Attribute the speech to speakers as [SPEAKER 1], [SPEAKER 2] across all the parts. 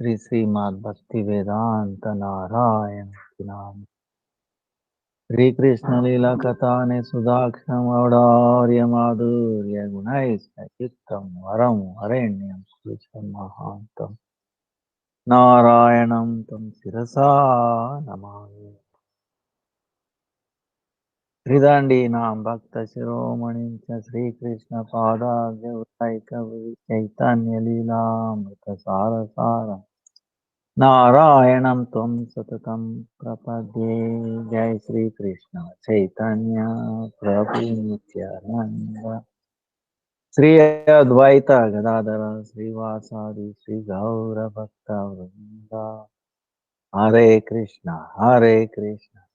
[SPEAKER 1] श्री श्रीमद् भक्ति वेदांत नारायण नाम श्री कृष्ण लीला कथाने सुधाक्षम औदार्य माधुर्य गुणैश्चित्तम वरम वरेण्यम सुचम महांतम नारायणं तं शिरसा नमामि हृदण्डीनां भक्तशिरोमणिं च श्रीकृष्णपादाब्जैकचैतन्यलीलामृतसारसारम् नारायणं त्वं सततं प्रपद्ये जय श्रीकृष्ण चैतन्य प्रभु नित्यानन्द श्री अद्वैत गदाधर श्रीवासादि श्री गौरभक्तवृन्द हरे कृष्ण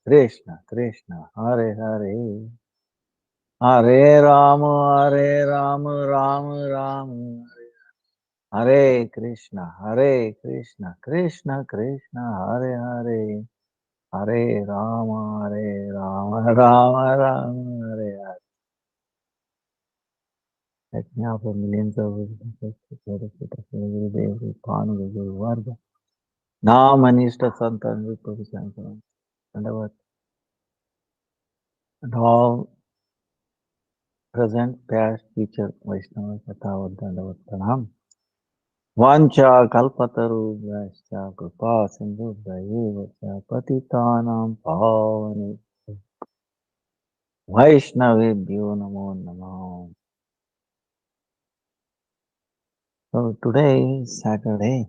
[SPEAKER 1] कृष्ण कृष्ण हरे हरे हरे राम राम राम हरे Krishna Krishna Krishna Hare Hare Hare Ram Ram Hare Hare. Let me offer millions of Gurudev, Guru Varga, Nam Anishta Santan Vipavishankara, and all present, past, future Vaishnava Katha Dandavat Pranam. Vancha Kalpatarubhyascha Kripa Sindhubhyayevacha Patitanam Pavane Vaishnavebhyo Namo Namo. So today is Saturday.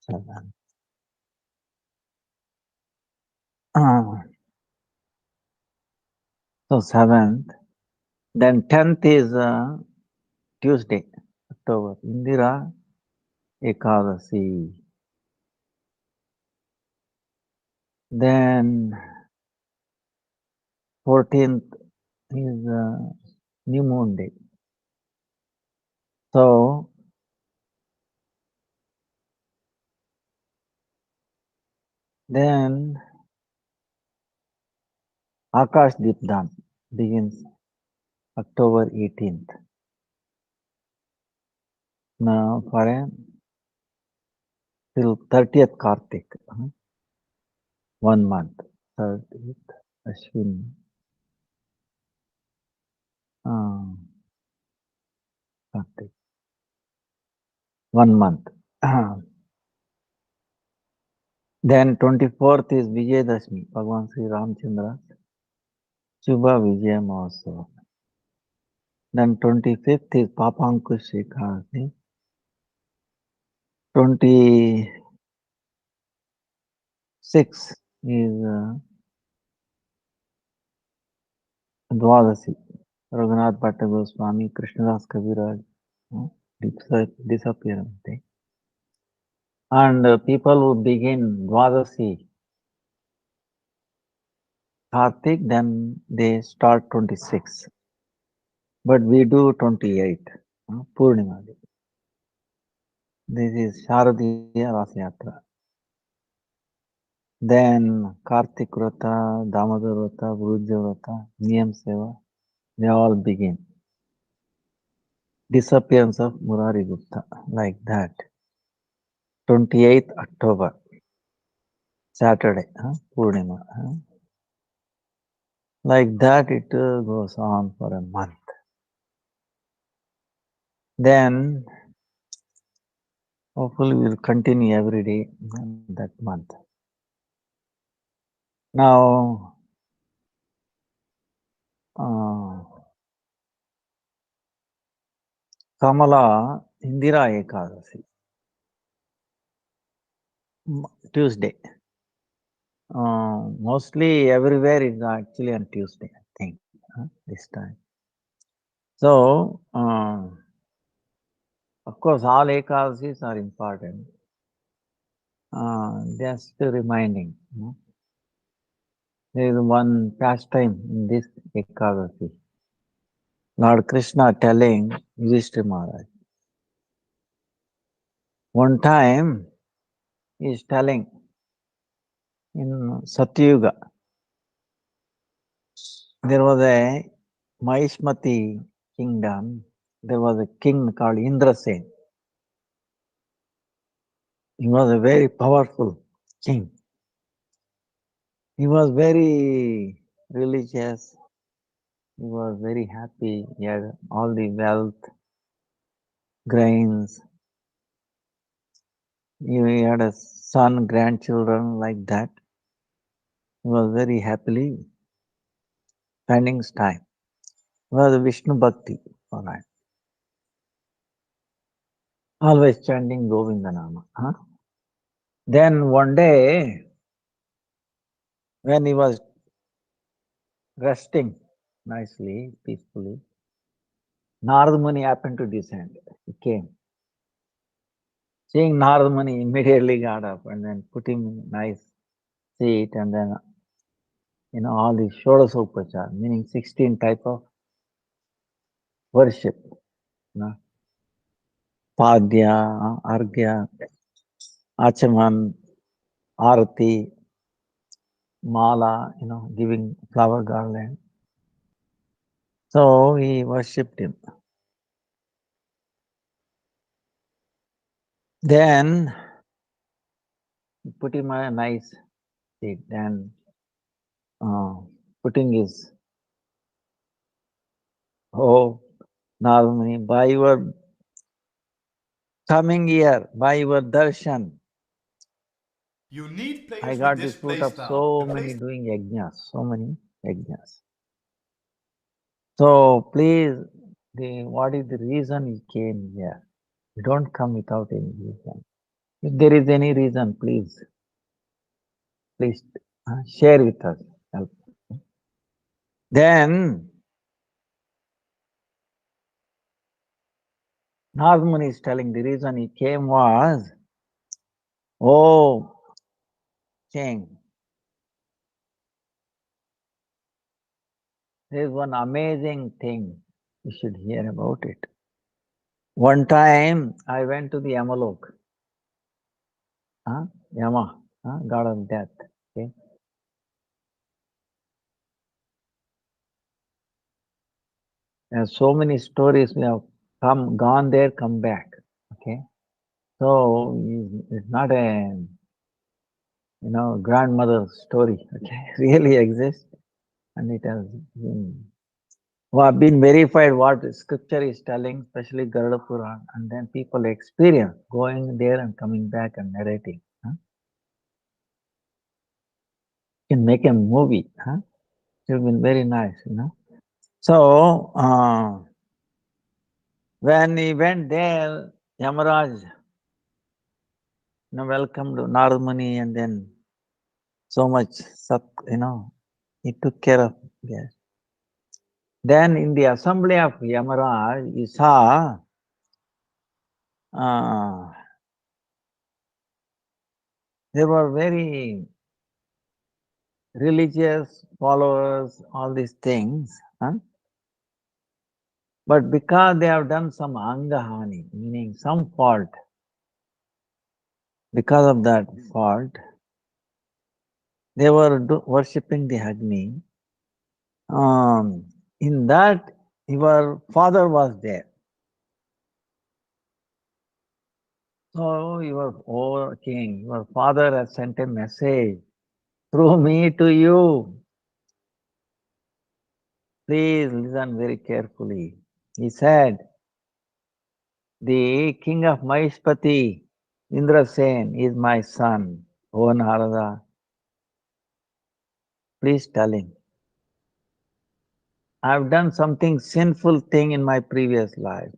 [SPEAKER 1] Seven. So 7th. Then 10th is Tuesday, October. Indira Ekadasi. Then 14th is New Moon Day. So then Akash Deepdan begins October 18th. Now for till 30th Kartik, 1 month. 30th Ashwin. Kartik. 1 month. Then 24th is Vijayadashmi, Bhagavan Sri Ramchandra, Shubha Vijaya Mahosava. Then 25th is Papankush Ekadasi. 26th is Dwadasi, Raghunath Bhatta Goswami, Krishnadas Kaviraj, disappearance day. And people who begin Dwadasi Kartik, then they start 26. But we do 28, Purnima. This is Sharadiya Rasayatra. Then Kartik Vrata, Damodar Vrata, Vrujya Vrata, Niyam Seva, they all begin. Disappearance of Murari Gupta, like that. 28th October, Saturday, Purnima. Like that it goes on for a month. Then hopefully we'll continue every day that month. Now, Kamala Indira Ekadasi, Tuesday. Mostly everywhere is actually on Tuesday, I think, this time. So, of course, all Ekadasis are important. Just reminding. There is one pastime in this Ekadasi, Lord Krishna telling Yudhishthira Maharaj. One time he is telling in Satyuga, there was a Mahishmati kingdom. There was a king called Indrasen. He was a very powerful king. He was very religious. He was very happy. He had all the wealth, grains. He had a son, grandchildren like that. He was very happily spending his time. He was a Vishnu Bhakti. All right. Always chanting Govinda Nama. Huh? Then one day, when he was resting nicely, peacefully, Narad Muni happened to descend. He came. Seeing Narad Muni, immediately got up and then put him in a nice seat, and then, all these Shodasopachar, meaning 16 type of worship. Padya, Argya, Achaman, Arati, Mala, giving flower garland. So he worshipped him. Then he put him on a nice seat, then putting his, Narmani, by your coming here, by your darshan,
[SPEAKER 2] You need
[SPEAKER 1] I
[SPEAKER 2] players with
[SPEAKER 1] got the
[SPEAKER 2] this
[SPEAKER 1] fruit of
[SPEAKER 2] playstyle.
[SPEAKER 1] so
[SPEAKER 2] The
[SPEAKER 1] many
[SPEAKER 2] play
[SPEAKER 1] doing yajnas, so many yajnas. So please, what is the reason he came here? You don't come without any reason. If there is any reason, please share with us. Help. Then Nazmuni is telling the reason he came was, oh, king, there is one amazing thing. You should hear about it. One time I went to the Yamalok, Yama, god of death. Okay. There's so many stories we have gone there, come back. Okay. So it's not a grandmother story. Okay, really exists, and it has been verified what scripture is telling, especially Garuda Puran, and then people experience going there and coming back and narrating. You can make a movie. It will be very nice, So when he went there, Yamaraj, welcomed Narad Muni, and then so much, he took care of that. Then in the assembly of Yamaraj, he saw they were very religious followers, all these things. But because they have done some angahani, meaning some fault, because of that fault, they were worshipping the Agni. In that, your father was there. So your king, your father has sent a message through me to you. Please listen very carefully. He said, the king of Mahishpati, Indrasen, is my son, O Narada. Please tell him. I have done something sinful thing in my previous life.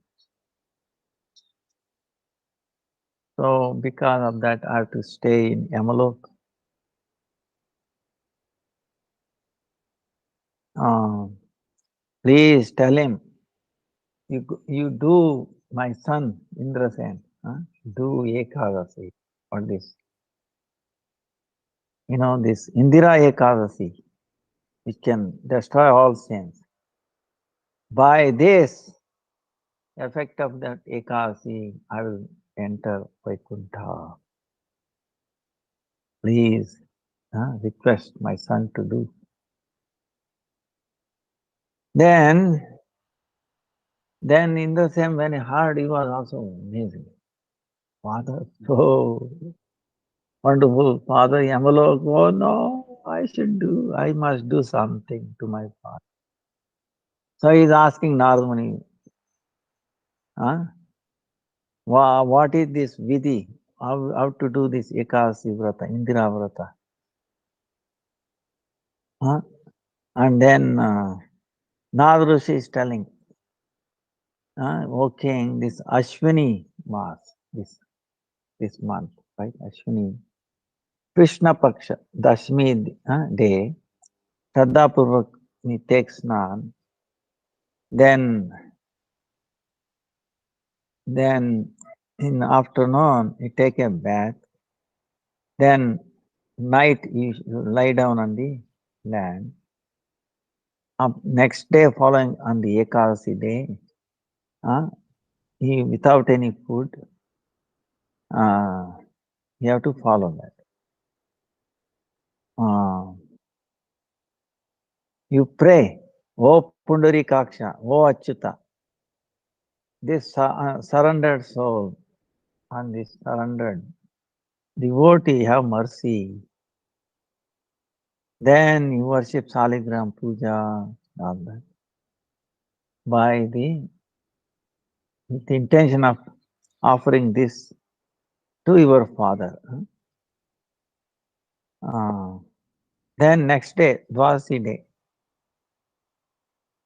[SPEAKER 1] So because of that, I have to stay in Yamalok. Please tell him, you do, my son Indrasen, do Ekadasi, or this, this Indira Ekadasi, which can destroy all sins. By this effect of that Ekasi, I will enter Vaikuntha. Please request my son to do. Then in the same when he heard, he was also amazing. Father, so wonderful. Father Yamalok, oh no, I must do something to my father. So he is asking Narada Muni, huh? What is this vidhi? How to do this Ekasi Vrata, Indira Vrata? Huh? And then Narada Rishi is telling, O king, this Ashwini Mas, this month, right? Ashwini, Krishna Paksha, Dashmi day, Shraddha Purvak he takes Snan, then in afternoon he take a bath, then night he lie down on the land. Next day following on the Ekadasi day, he without any food, you have to follow that. You pray, O Pundarikaksha, O Achyuta, this surrendered soul and this surrendered devotee, have mercy. Then you worship Saligram Puja, all that. With the intention of offering this to your father. Then next day, Dwasi day,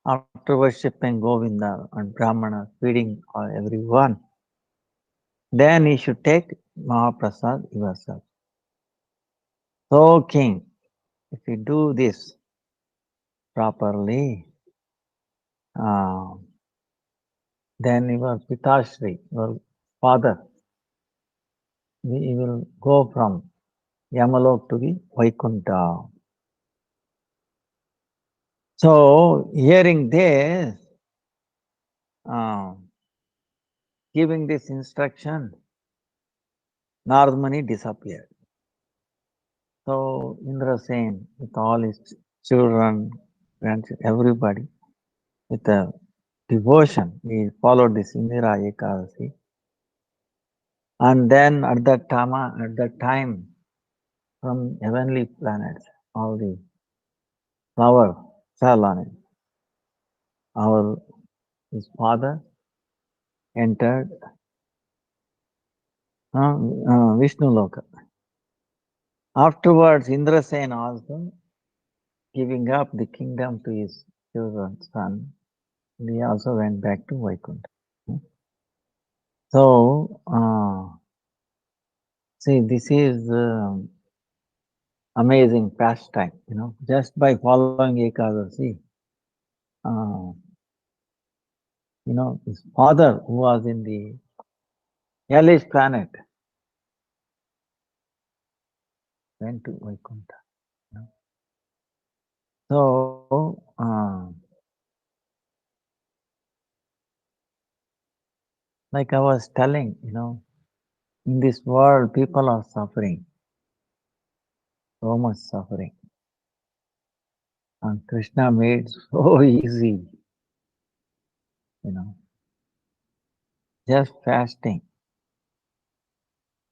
[SPEAKER 1] after worshipping Govinda and Brahmana, feeding everyone, then you should take Mahaprasad yourself. So king, if you do this properly, then your Pitashri, your father, he will go from Yamalok to the Vaikuntha. So hearing this, giving this instruction, Narada Muni disappeared. So Indrasen, with all his children, everybody, with a devotion, he followed this Indira Ekadasi. And then at that time, from heavenly planets, all the flower fell on him. His father entered Vishnu Loka. Afterwards, Indrasen also giving up the kingdom to his children, son. He also went back to Vaikuntha. So, see, this is amazing pastime, just by following Ekadasi. His father, who was in the hellish planet, went to Vaikuntha. So, like I was telling, in this world, people are suffering, so much suffering. And Krishna made so easy, just fasting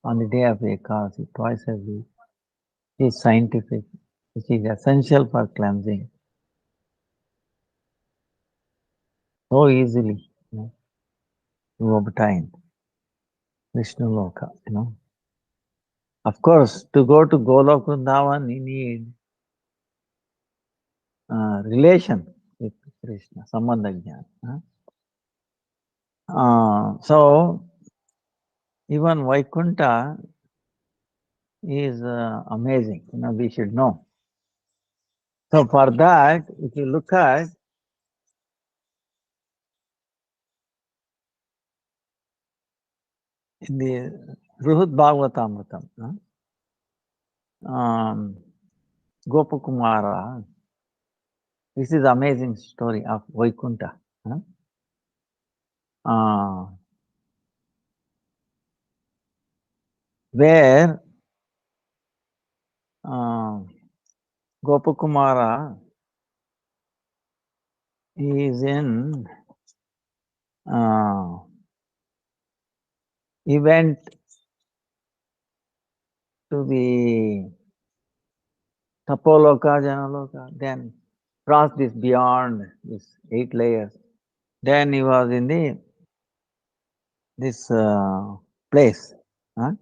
[SPEAKER 1] on the day of Ekadasi, twice a week, is scientific, which is essential for cleansing. So easily, to obtain Vishnu Loka, Of course, to go to Golok Vrindavan, you need relation with Krishna, Sambandha Jnana. So, even Vaikuntha is amazing, we should know. So, for that, if you look at in the Ruhud Bhagavatamritam, Gopakumara, this is amazing story of Vaikuntha. Huh? Uh, where Gopakumara is in he went to the Tapoloka, Janaloka, then crossed this beyond this 8 layers. Then he was in this place, huh?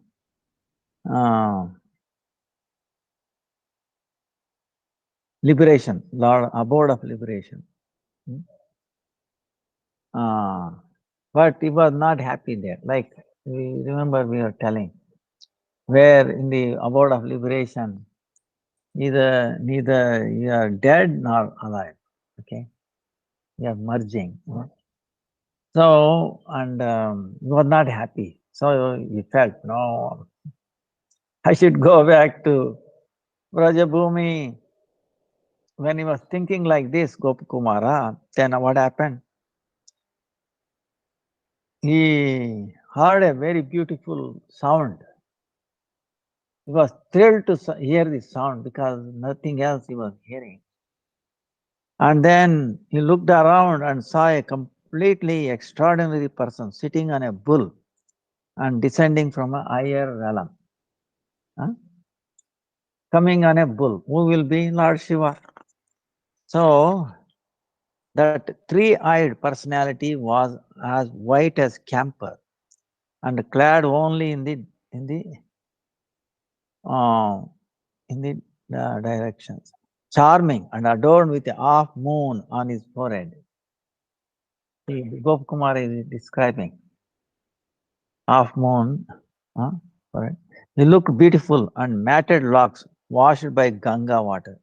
[SPEAKER 1] Liberation, Lord, abode of liberation. But he was not happy there. Like we remember we were telling, where in the abode of liberation, neither you are dead nor alive. Okay, you are merging. So and he was not happy. So he felt, no, I should go back to Brajabhumi. When he was thinking like this, Gopakumara, then what happened? He heard a very beautiful sound. He was thrilled to hear this sound because nothing else he was hearing. And then he looked around and saw a completely extraordinary person sitting on a bull and descending from a higher realm. Huh? Coming on a bull. Who will be? Lord Shiva. So that three-eyed personality was as white as camphor and clad only in the directions. Charming and adorned with a half moon on his forehead. Gopakumara is describing half moon. Forehead. He looked beautiful and matted locks washed by Ganga water.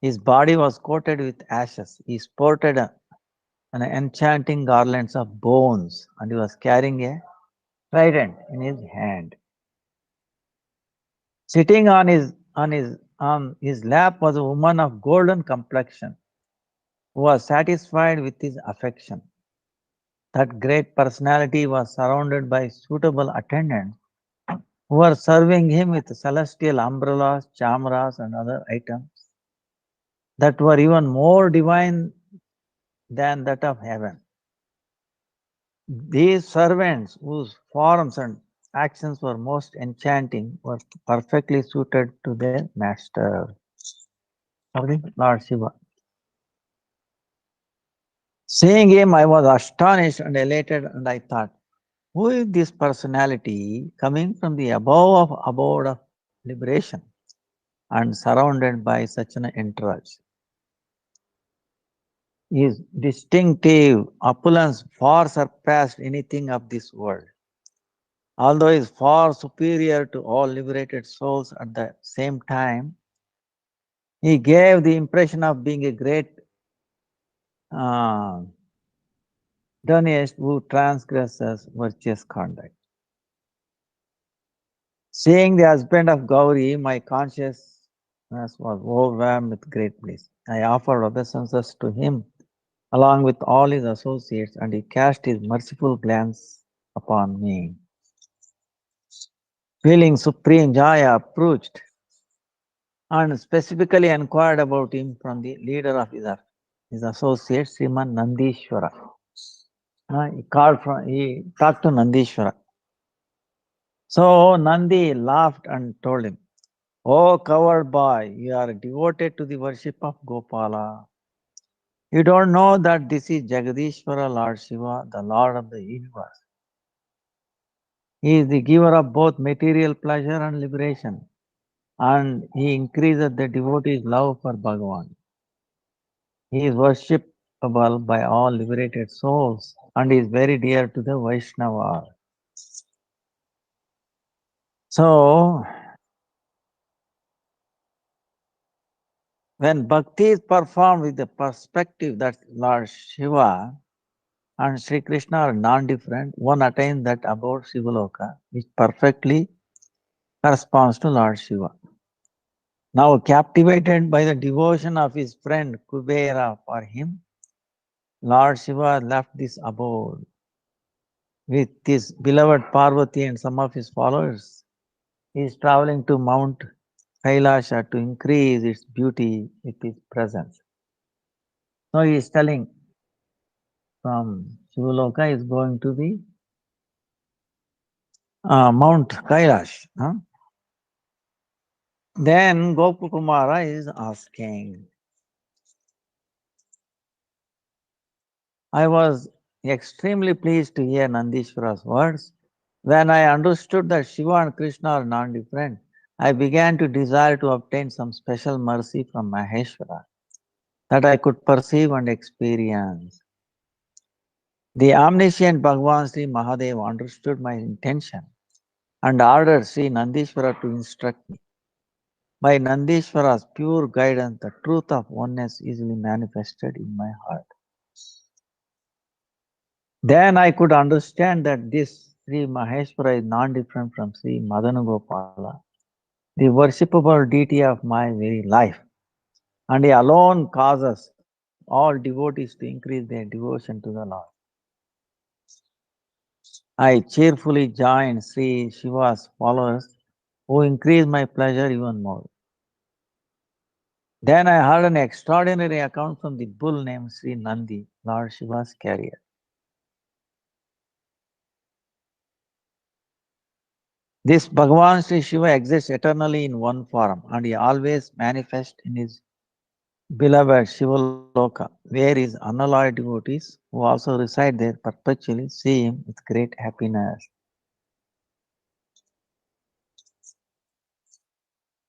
[SPEAKER 1] His body was coated with ashes. He sported an enchanting garlands of bones and he was carrying a trident in his hand. Sitting on his lap was a woman of golden complexion who was satisfied with his affection. That great personality was surrounded by suitable attendants who were serving him with celestial umbrellas, chamras, and other items that were even more divine than that of heaven. These servants, whose forms and actions were most enchanting, were perfectly suited to their master, Lord Shiva. Seeing him, I was astonished and elated, and I thought, who is this personality coming from the abode of liberation and surrounded by such an entourage? His distinctive opulence far surpassed anything of this world. Although he is far superior to all liberated souls at the same time, he gave the impression of being a great Dharmist who transgresses virtuous conduct. Seeing the husband of Gauri, my consciousness was overwhelmed with great bliss. I offered obeisances to him along with all his associates, and he cast his merciful glance upon me. Feeling supreme joy, I approached and specifically inquired about him from the leader of his associate, Sriman Nandishwara. He talked to Nandishwara. So Nandi laughed and told him, "Oh, coward boy, you are devoted to the worship of Gopala. You don't know that this is Jagadishwara, Lord Shiva, the Lord of the universe. He is the giver of both material pleasure and liberation, and he increases the devotee's love for Bhagavan. He is worshipable by all liberated souls and is very dear to the Vaishnava." So, when bhakti is performed with the perspective that Lord Shiva and Sri Krishna are non-different, one attains that abode Shivaloka, which perfectly corresponds to Lord Shiva. Now captivated by the devotion of his friend Kubera for him, Lord Shiva left this abode with his beloved Parvati and some of his followers. He is traveling to Mount Kailasha to increase its beauty with his presence. So he is telling from Shivaloka is going to the Mount Kailash. Huh? Then Gopakumara is asking, I was extremely pleased to hear Nandishvara's words. When I understood that Shiva and Krishna are non-different, I began to desire to obtain some special mercy from Maheshwara that I could perceive and experience. The omniscient Bhagavan Sri Mahadev understood my intention and ordered Sri Nandishvara to instruct me. By Nandishvara's pure guidance, the truth of oneness easily manifested in my heart. Then I could understand that this Sri Maheshwara is non-different from Sri Madanagopala, the worshipable deity of my very life, and he alone causes all devotees to increase their devotion to the Lord. I cheerfully joined Sri Shiva's followers, who increased my pleasure even more. Then I heard an extraordinary account from the bull named Sri Nandi, Lord Shiva's carrier. This Bhagavan Sri Shiva exists eternally in one form, and he always manifests in his beloved Shivaloka, where his unalloyed devotees, who also reside there perpetually, see him with great happiness.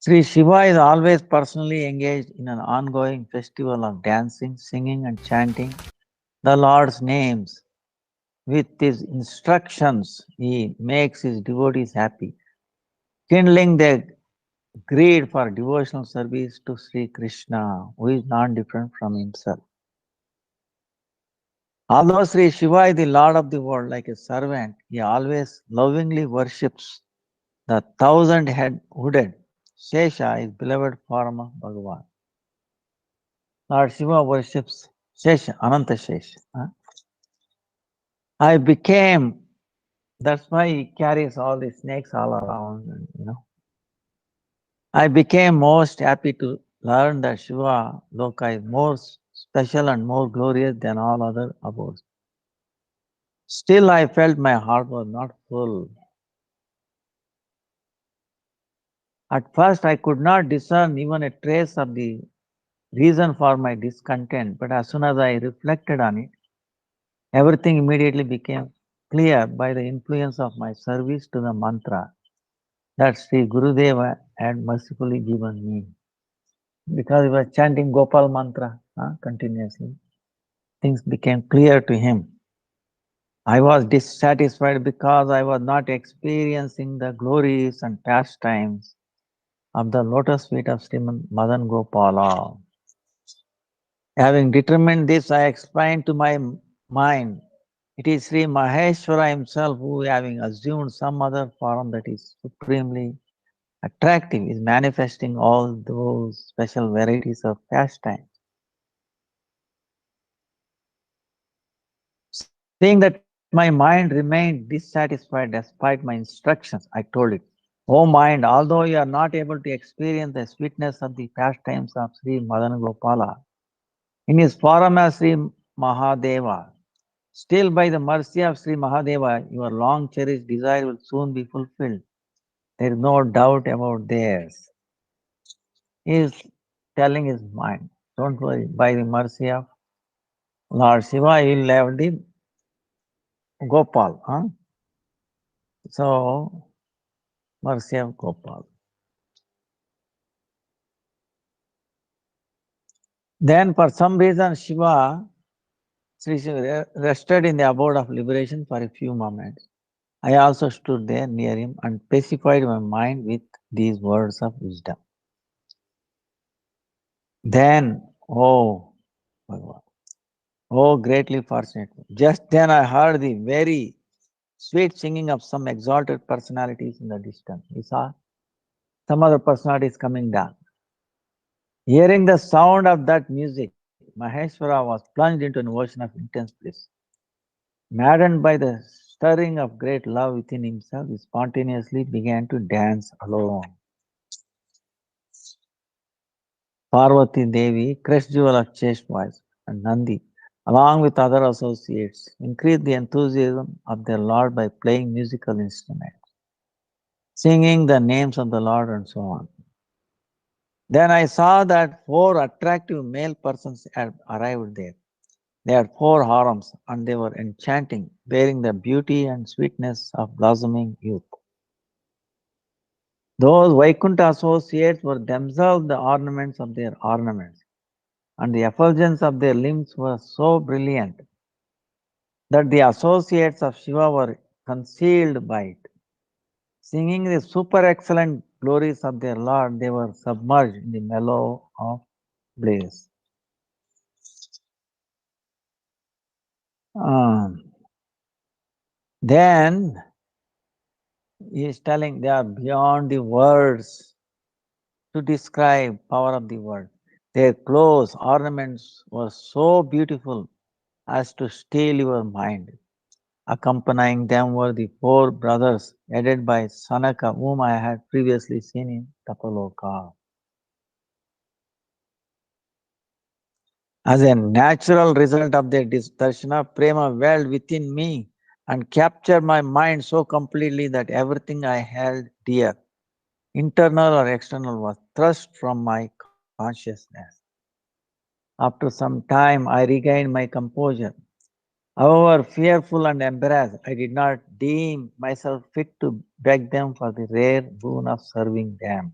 [SPEAKER 1] Sri Shiva is always personally engaged in an ongoing festival of dancing, singing, and chanting the Lord's names. With his instructions, he makes his devotees happy, kindling their greed for devotional service to Sri Krishna, who is not different from himself. Although Sri Shiva is the Lord of the world like a servant, he always lovingly worships the thousand-hooded Shesha, his beloved form of Bhagavan. Lord Shiva worships Shesha, Ananta Shesha. I became, that's why he carries all the snakes all around, I became most happy to learn that Shiva Loka is more special and more glorious than all other abodes. Still, I felt my heart was not full. At first, I could not discern even a trace of the reason for my discontent, but as soon as I reflected on it, everything immediately became clear by the influence of my service to the mantra that Sri Gurudeva had mercifully given me. Because he was chanting Gopal mantra continuously, things became clear to him. I was dissatisfied because I was not experiencing the glories and pastimes of the lotus feet of Sriman Madan Gopala. Having determined this, I explained to my mind, it is Sri Maheshwara himself who, having assumed some other form that is supremely attractive, is manifesting all those special varieties of pastimes. Seeing that my mind remained dissatisfied despite my instructions, I told it, O mind, although you are not able to experience the sweetness of the pastimes of Sri Madan Gopala, in his form as Sri Mahadeva, still by the mercy of Sri Mahadeva, your long cherished desire will soon be fulfilled. There is no doubt about this. He is telling his mind, don't worry, by the mercy of Lord Shiva, he will have the Gopal. So, mercy of Gopal. Then, for some reason, Sri Shiva rested in the abode of liberation for a few moments. I also stood there near him and pacified my mind with these words of wisdom. Then, oh, Bhagavan, oh, greatly fortunate. Just then I heard the very sweet singing of some exalted personalities in the distance. We saw some other personalities coming down. Hearing the sound of that music, Maheshwara was plunged into an ocean of intense bliss. Maddened by the stirring of great love within himself, he spontaneously began to dance alone. Parvati Devi, crest jewel of chaste voice, and Nandi, along with other associates, increased the enthusiasm of their Lord by playing musical instruments, singing the names of the Lord, and so on. Then I saw that four attractive male persons had arrived there. They had four harems, and they were enchanting, bearing the beauty and sweetness of blossoming youth. Those Vaikuntha associates were themselves the ornaments of their ornaments, and the effulgence of their limbs was so brilliant that the associates of Shiva were concealed by it. Singing the super excellent glories of their Lord, they were submerged in the mellow of bliss. Um, then he is telling they are beyond the words to describe power of the word. Their clothes, ornaments were so beautiful as to steal your mind. Accompanying them were the four brothers, headed by Sanaka, whom I had previously seen in Tapaloka. As a natural result of their darshana, prema welled within me and captured my mind so completely that everything I held dear, internal or external, was thrust from my consciousness. After some time, I regained my composure. However, fearful and embarrassed, I did not deem myself fit to beg them for the rare boon of serving them.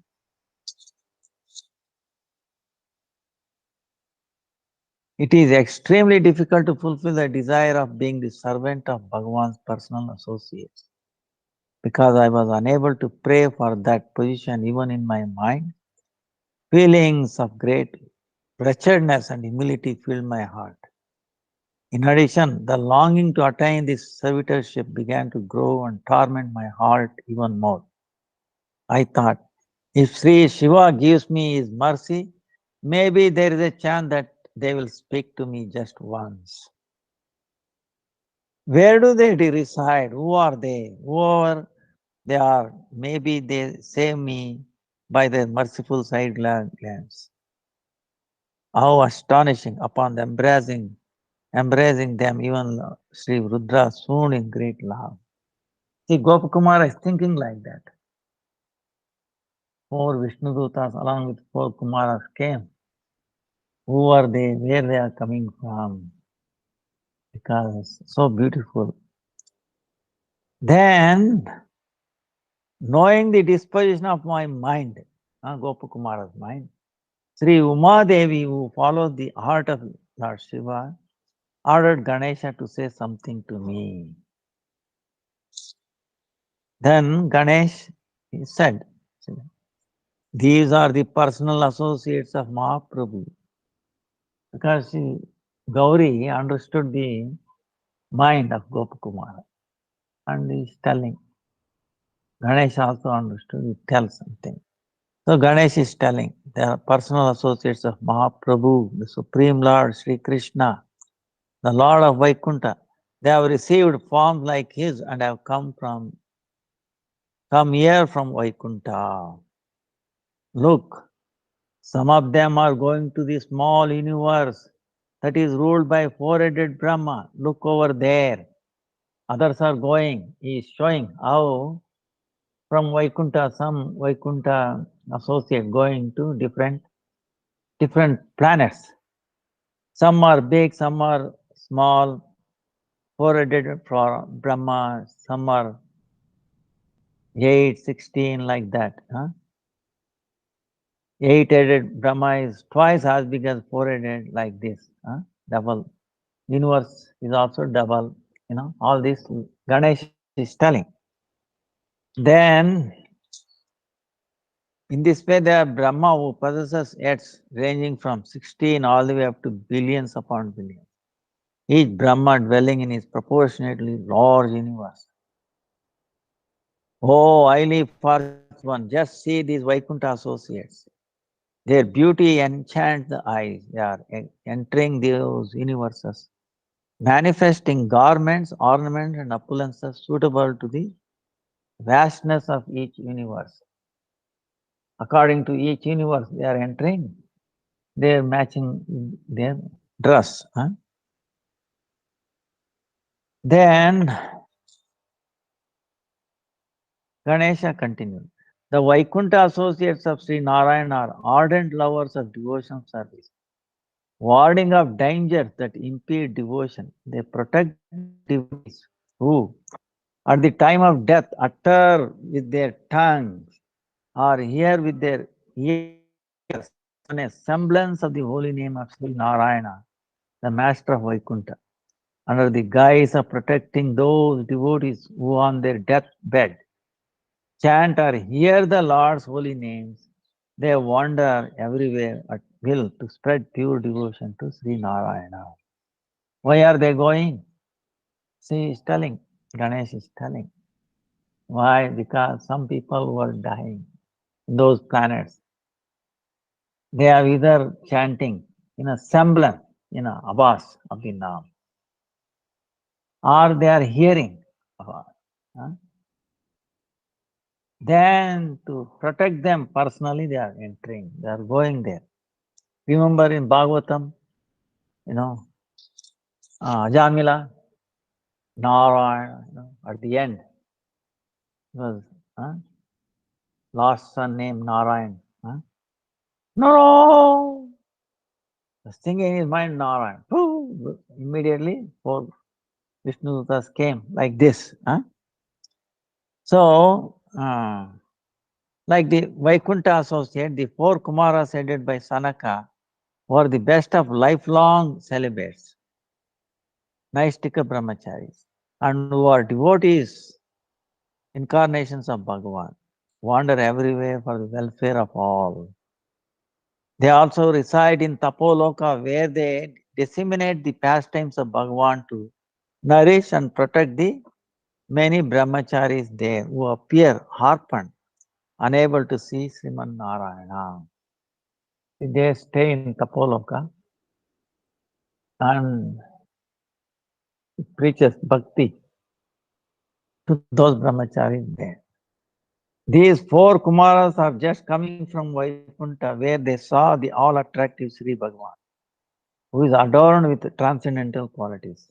[SPEAKER 1] It is extremely difficult to fulfill the desire of being the servant of Bhagavan's personal associates. Because I was unable to pray for that position even in my mind, feelings of great wretchedness and humility filled my heart. In addition, the longing to attain this servitorship began to grow and torment my heart even more. I thought, if Sri Shiva gives me his mercy, maybe there is a chance that they will speak to me just once. Where do they reside? Who are they? Whoever they are, maybe they save me by their merciful side glance. How astonishing! Upon embracing them, even Sri Rudra swooned in great love. See, Gopakumara is thinking like that. Four Vishnudutas along with four Kumaras came. Who are they? Where they are coming from? Because it's so beautiful. Then, knowing the disposition of my mind, Gopakumara's mind, Sri Uma Devi, who followed the heart of Lord Shiva, ordered Ganesha to say something to me. Then Ganesh said, these are the personal associates of Mahaprabhu. Because Gauri understood the mind of Gopakumara and he is telling. Ganesh also understood, he tells something. So Ganesh is telling, they are personal associates of Mahaprabhu, the Supreme Lord Sri Krishna, the Lord of Vaikuntha. They have received forms like his and have come here from Vaikuntha. Look, some of them are going to the small universe that is ruled by four-headed Brahma. Look over there. Others are going. He is showing how from Vaikuntha, some Vaikuntha associate going to different planets. Some are big, some are small, four-headed Brahma, some are 8, 16, like that. Huh? Eight-headed Brahma is twice as big as four-headed, like this. Huh? Double. Universe is also double. All this Ganesh is telling. Then, in this way, there are Brahma who possesses heads ranging from 16 all the way up to billions upon billions. Each Brahma dwelling in his proportionately large universe. Oh, highly fortunate one, just see these Vaikuntha associates. Their beauty enchants the eyes. They are entering those universes, manifesting garments, ornaments, and opulences suitable to the vastness of each universe. According to each universe they are entering, they are matching their dress. Then Ganesha continued. The Vaikuntha associates of Sri Narayana are ardent lovers of devotion service, warding off dangers that impede devotion. They protect the devotees who, at the time of death, utter with their tongues or hear with their ears even a semblance of the holy name of Sri Narayana, the master of Vaikuntha, under the guise of protecting those devotees who on their deathbed chant or hear the Lord's holy names. They wander everywhere at will to spread pure devotion to Sri Narayana. Why are they going? She is telling, Ganesh is telling. Why? Because some people were dying in those planets. They are either chanting in a semblance, in a Abbas of the Naam, or they are hearing Abbas. Huh? Then to protect them personally, they are entering, they are going there. Remember in Bhagavatam, you know, Jamila, Narayana, at the end, was lost son named Narayan. No! Was thinking in his mind, Narayan. Immediately, four Vishnu Dutas came like this. So, like the Vaikuntha associate, the four Kumaras headed by Sanaka were the best of lifelong celibates, Naistika brahmacharis, and who are devotees, incarnations of Bhagavan, wander everywhere for the welfare of all. They also reside in Tapoloka, where they disseminate the pastimes of Bhagavan to nourish and protect the many brahmacharis there who appear harpened, unable to see Sriman Narayana. They stay in Tapoloka and preaches bhakti to those brahmacharis there. These four Kumaras are just coming from Vaikuntha, where they saw the all attractive Sri Bhagavan, who is adorned with transcendental qualities,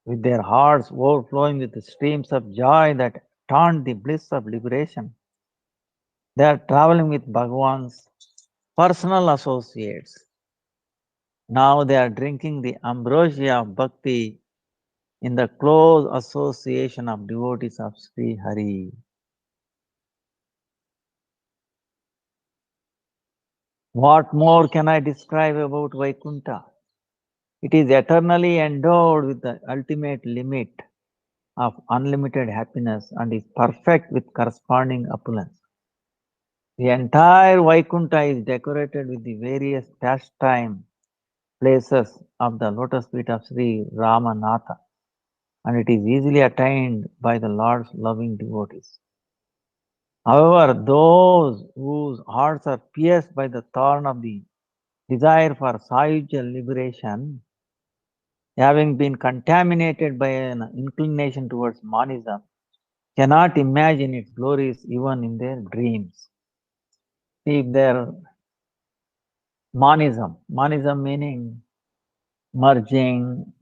[SPEAKER 1] with their hearts overflowing with the streams of joy that taunt the bliss of liberation. They are traveling with Bhagavan's personal associates. Now they are drinking the ambrosia of bhakti in the close association of devotees of Sri Hari. What more can I describe about Vaikuntha? It is eternally endowed with the ultimate limit of unlimited happiness and is perfect with corresponding opulence. The entire Vaikuntha is decorated with the various pastime places of the lotus feet of Sri Ramanatha, and it is easily attained by the Lord's loving devotees. However, those whose hearts are pierced by the thorn of the desire for Sayuja liberation, having been contaminated by an inclination towards monism, cannot imagine its glories even in their dreams. See, their monism meaning merging,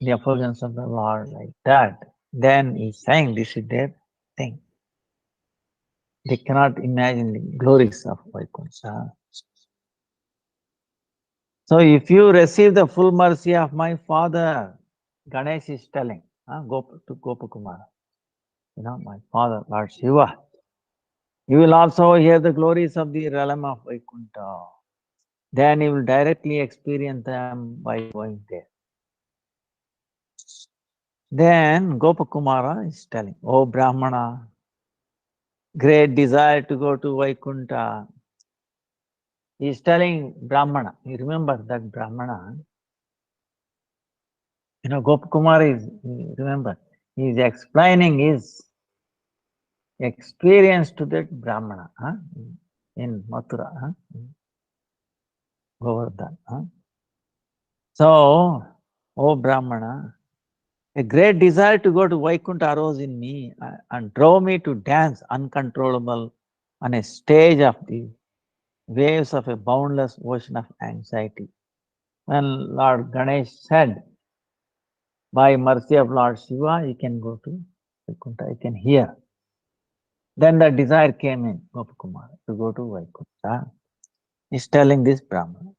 [SPEAKER 1] the effulgence of the Lord like that. Then he's saying this is their thing. They cannot imagine the glories of Vaikuntha. So if you receive the full mercy of my father, Ganesh is telling, to Gopakumara, my father, Lord Shiva, you will also hear the glories of the realm of Vaikuntha. Then you will directly experience them by going there. Then Gopakumara is telling, oh Brahmana, great desire to go to Vaikuntha. He is telling Brahmana, you remember that Brahmana, Gopakumara is, remember, he is explaining his experience to that Brahmana in Mathura, Govardhan. So, oh Brahmana, a great desire to go to Vaikuntha arose in me and drove me to dance uncontrollable on a stage of the waves of a boundless ocean of anxiety. When Lord Ganesh said, by mercy of Lord Shiva, you can go to Vaikuntha, you can hear. Then the desire came in, Gopakumar, to go to Vaikuntha. He's telling this Brahmana.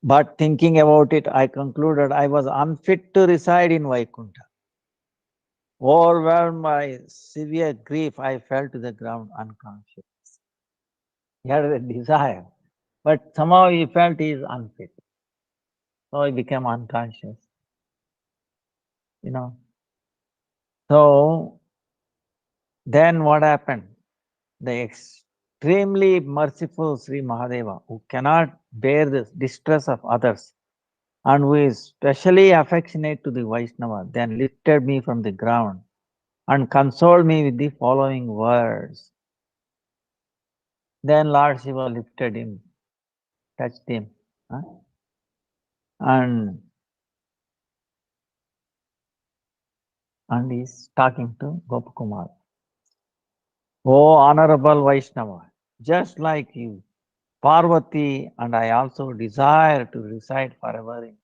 [SPEAKER 1] But thinking about it, I concluded I was unfit to reside in Vaikuntha. Overwhelmed by severe grief, I fell to the ground unconscious. He had a desire, but somehow he felt he is unfit. So he became unconscious. You know. So then what happened? The extremely merciful Sri Mahadeva, who cannot bear the distress of others and who is specially affectionate to the Vaishnava, then lifted me from the ground and consoled me with the following words. Then Lord Shiva lifted him, touched him, and is talking to Gopakumar. Oh, honorable Vaishnava, just like you, Parvati and I also desire to reside forever in.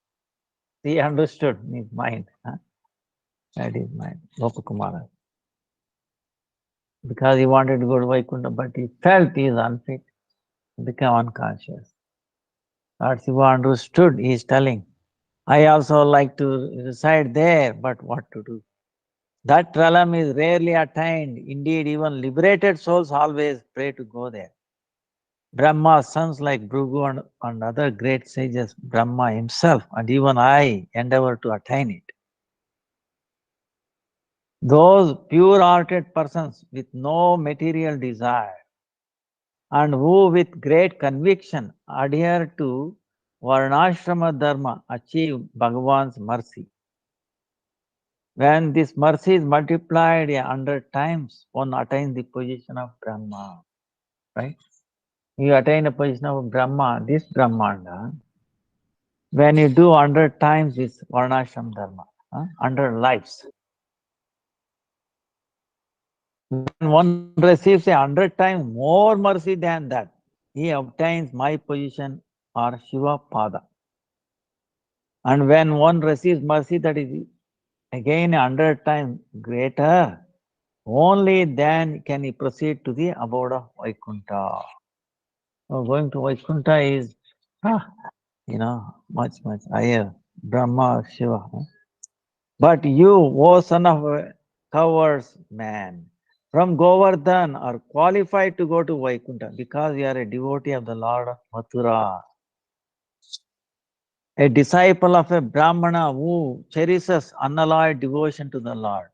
[SPEAKER 1] He understood his mind. That is mind, Gopakumara. Because he wanted to go to Vaikuntha, but he felt he is unfit, became unconscious. Lord Shiva understood, he is telling, I also like to reside there, but what to do? That realm is rarely attained. Indeed, even liberated souls always pray to go there. Brahma's sons like Bhrigu and other great sages, Brahma himself, and even I endeavor to attain it. Those pure-hearted persons with no material desire and who with great conviction adhere to Varnashrama Dharma achieve Bhagavan's mercy. When this mercy is multiplied 100 times, one attains the position of Brahma. Right? You attain a position of Brahma, this Brahmanda, when you do 100 times this Varnashram Dharma, 100 lives. When one receives 100 times more mercy than that, he obtains my position or Shiva Pada. And when one receives mercy that is again 100 times greater, only then can he proceed to the abode of Vaikuntha. So going to Vaikuntha is, much higher. Brahma, Shiva. But you, O son of a coward's man, from Govardhan are qualified to go to Vaikuntha because you are a devotee of the Lord of Mathura. A disciple of a Brahmana who cherishes unalloyed devotion to the Lord.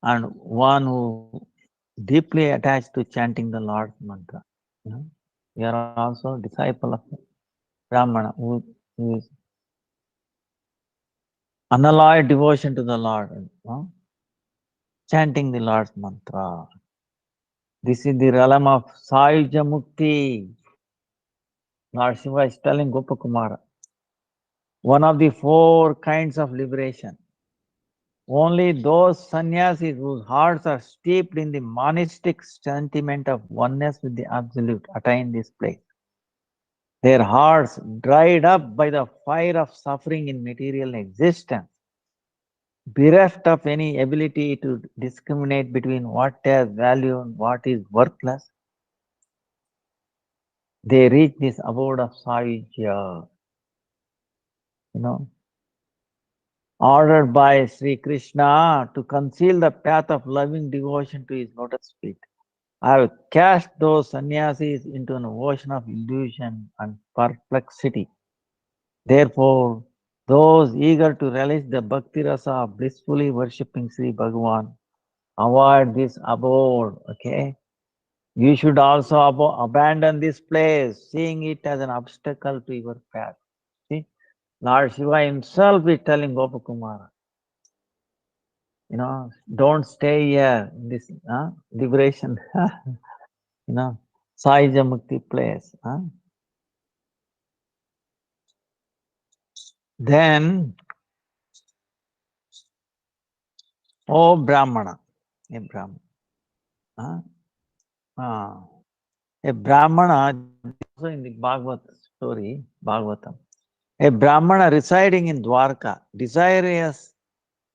[SPEAKER 1] And one who deeply attached to chanting the Lord's mantra. You are also a disciple of a Brahmana who is unalloyed devotion to the Lord, chanting the Lord's mantra. This is the realm of Sayuja Mukti. Lord Shiva is telling Gopakumara, one of the 4 kinds of liberation. Only those sannyasis whose hearts are steeped in the monistic sentiment of oneness with the Absolute attain this place. Their hearts dried up by the fire of suffering in material existence, bereft of any ability to discriminate between what has value and what is worthless, they reach this abode of Sayuja, ordered by Sri Krishna to conceal the path of loving devotion to his lotus feet. I have cast those sannyasis into an ocean of illusion and perplexity. Therefore, those eager to relish the bhakti rasa of blissfully worshipping Sri Bhagavan avoid this abode. Okay, you should also abandon this place, seeing it as an obstacle to your path. See, Lord Shiva himself is telling Gopakumara, Don't stay here in this liberation, Sahaja Mukti place. Then, oh Brahmana, a Brahmana, a Brahmana, also in the Bhagavad story, Bhagavatam, a Brahmana residing in Dwarka, desirous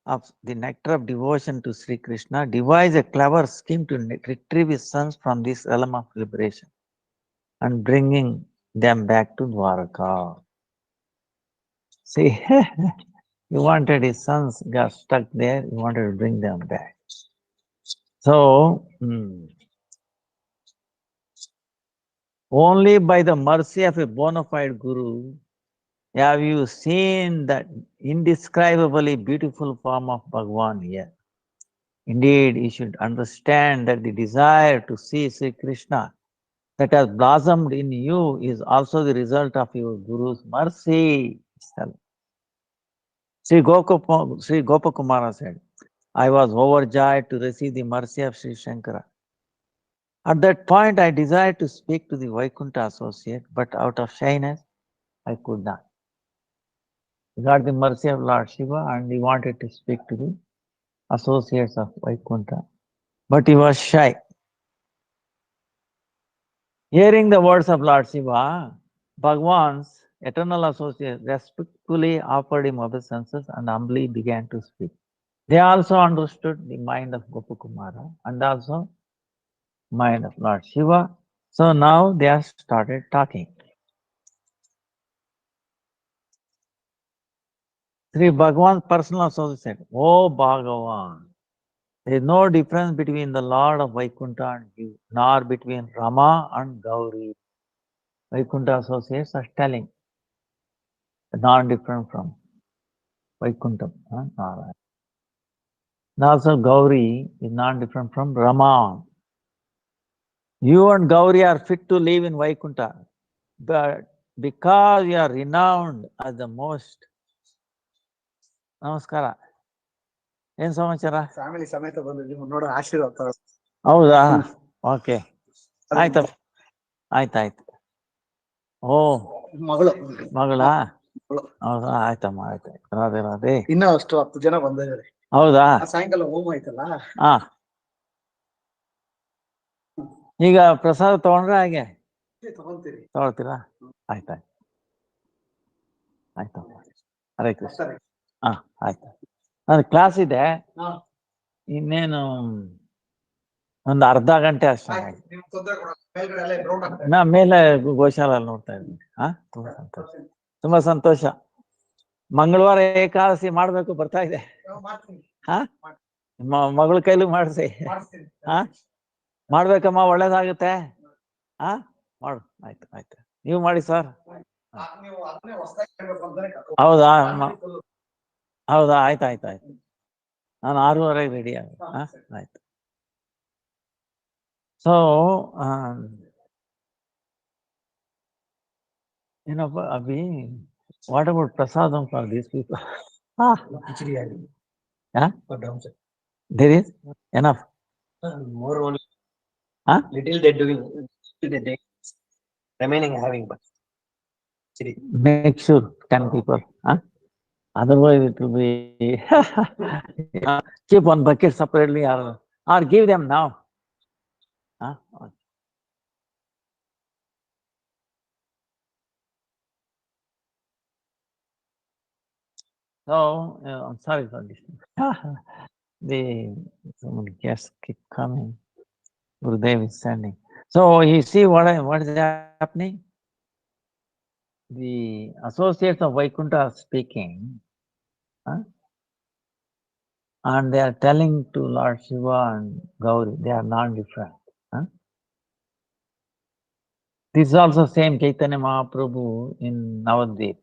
[SPEAKER 1] of the nectar of devotion to Sri Krishna, devised a clever scheme to retrieve his sons from this realm of liberation and bringing them back to Dwarka. See, he wanted his sons got stuck there, he wanted to bring them back. So, only by the mercy of a bona fide guru have you seen that indescribably beautiful form of Bhagavan here. Indeed, you should understand that the desire to see Sri Krishna that has blossomed in you is also the result of your Guru's mercy. Sri Gopakumara said, I was overjoyed to receive the mercy of Sri Shankara. At that point, I desired to speak to the Vaikuntha associate, but out of shyness, I could not. He got the mercy of Lord Shiva and he wanted to speak to the associates of Vaikuntha, but he was shy. Hearing the words of Lord Shiva, Bhagwan's eternal associate respectfully offered him obeisances and humbly began to speak. They also understood the mind of Gopakumara and also mind of Lord Shiva. So now they have started talking. Sri Bhagwan's personal associate said, Oh Bhagavan, there is no difference between the Lord of Vaikuntha and you, nor between Rama and Gauri. Vaikuntha associates are telling, not different from Vaikuntha. And also Gauri is not different from Rama. You and Gauri are fit to live in Vaikuntha, but because you are renowned as the most. ನಮಸ್ಕಾರ ಏನ್ ಸಮಾಚಾರ
[SPEAKER 3] family ಸಮೇತ ಬಂದಿದ್ದೀವಿ ನೋಡೋ ಆಶೀರ್ವಾದ
[SPEAKER 1] ಹೌದಾ okay ಆಯ್ತಾಯ್ತು ಓ ಮಗಳಾ ಹೌದಾ ಆಯ್ತಮ್ಮ ಆಯ್ತು ರಾಧೆ
[SPEAKER 3] ಇನ್ನೂ ಅಷ್ಟು 10 ಜನ ಬಂದಿದ್ದಾರೆ
[SPEAKER 1] ಹೌದಾ
[SPEAKER 3] ಸಾಯಂಕಾಲ ಹೋಮ ಆಯ್ತಲ್ಲ
[SPEAKER 1] ಹಾ ಈಗ ಪ್ರಸಾದ ತಗೊಂಡ್ರೆ ಹಾಗೆ ತಗೊಳ್ತೀರಾ ಆಯ್ತಾಯ್ತು ಆಯ್ತಮ್ಮ ಹರೇ ಕೃಷ್ಣ ಹಾ ಆಯ್ತು ನನ್ನ ಕ್ಲಾಸ್ ಇದೆ ಇನ್ನೇನು ಒಂದು ಅರ್ಧ ಗಂಟೆ ಅಷ್ಟೇ ನಾ ಮೇಲೆ ಗೋಶಾಲ ನೋಡ್ತಾ ಇದ್ದೀನಿ ತುಂಬಾ ಸಂತೋಷ ಮಂಗಳವಾರ ಏಕಾದಶಿ ಮಾಡ್ಬೇಕು ಬರ್ತಾ ಇದೆ ಮಗಳ ಕೈಲಿ ಮಾಡಿಸಿ ಮಾಡ್ಬೇಕಮ್ಮ ಒಳ್ಳೇದಾಗುತ್ತೆ ಮಾಡು ಆಯ್ತು ಆಯ್ತು ನೀವು ಮಾಡಿ ಸರ್ ಹೌದಾ ಹೌದಾ ಆಯ್ತು ನಾನು 6:30 ರೆಡಿ ಆಯ್ತು so Abhi, what about prasadam for these people? There is enough.
[SPEAKER 3] More only.
[SPEAKER 1] Little they doing.
[SPEAKER 3] Remaining having but.
[SPEAKER 1] Make sure 10 people. Otherwise it will be keep one bucket separately or give them now. So I'm sorry for this. Some guests keep coming. Gurudev is sending. So you see what is happening? The associates of Vaikuntha are speaking, and they are telling to Lord Shiva and Gauri, they are non-different. This is also same Chaitanya Mahaprabhu in Navadvip.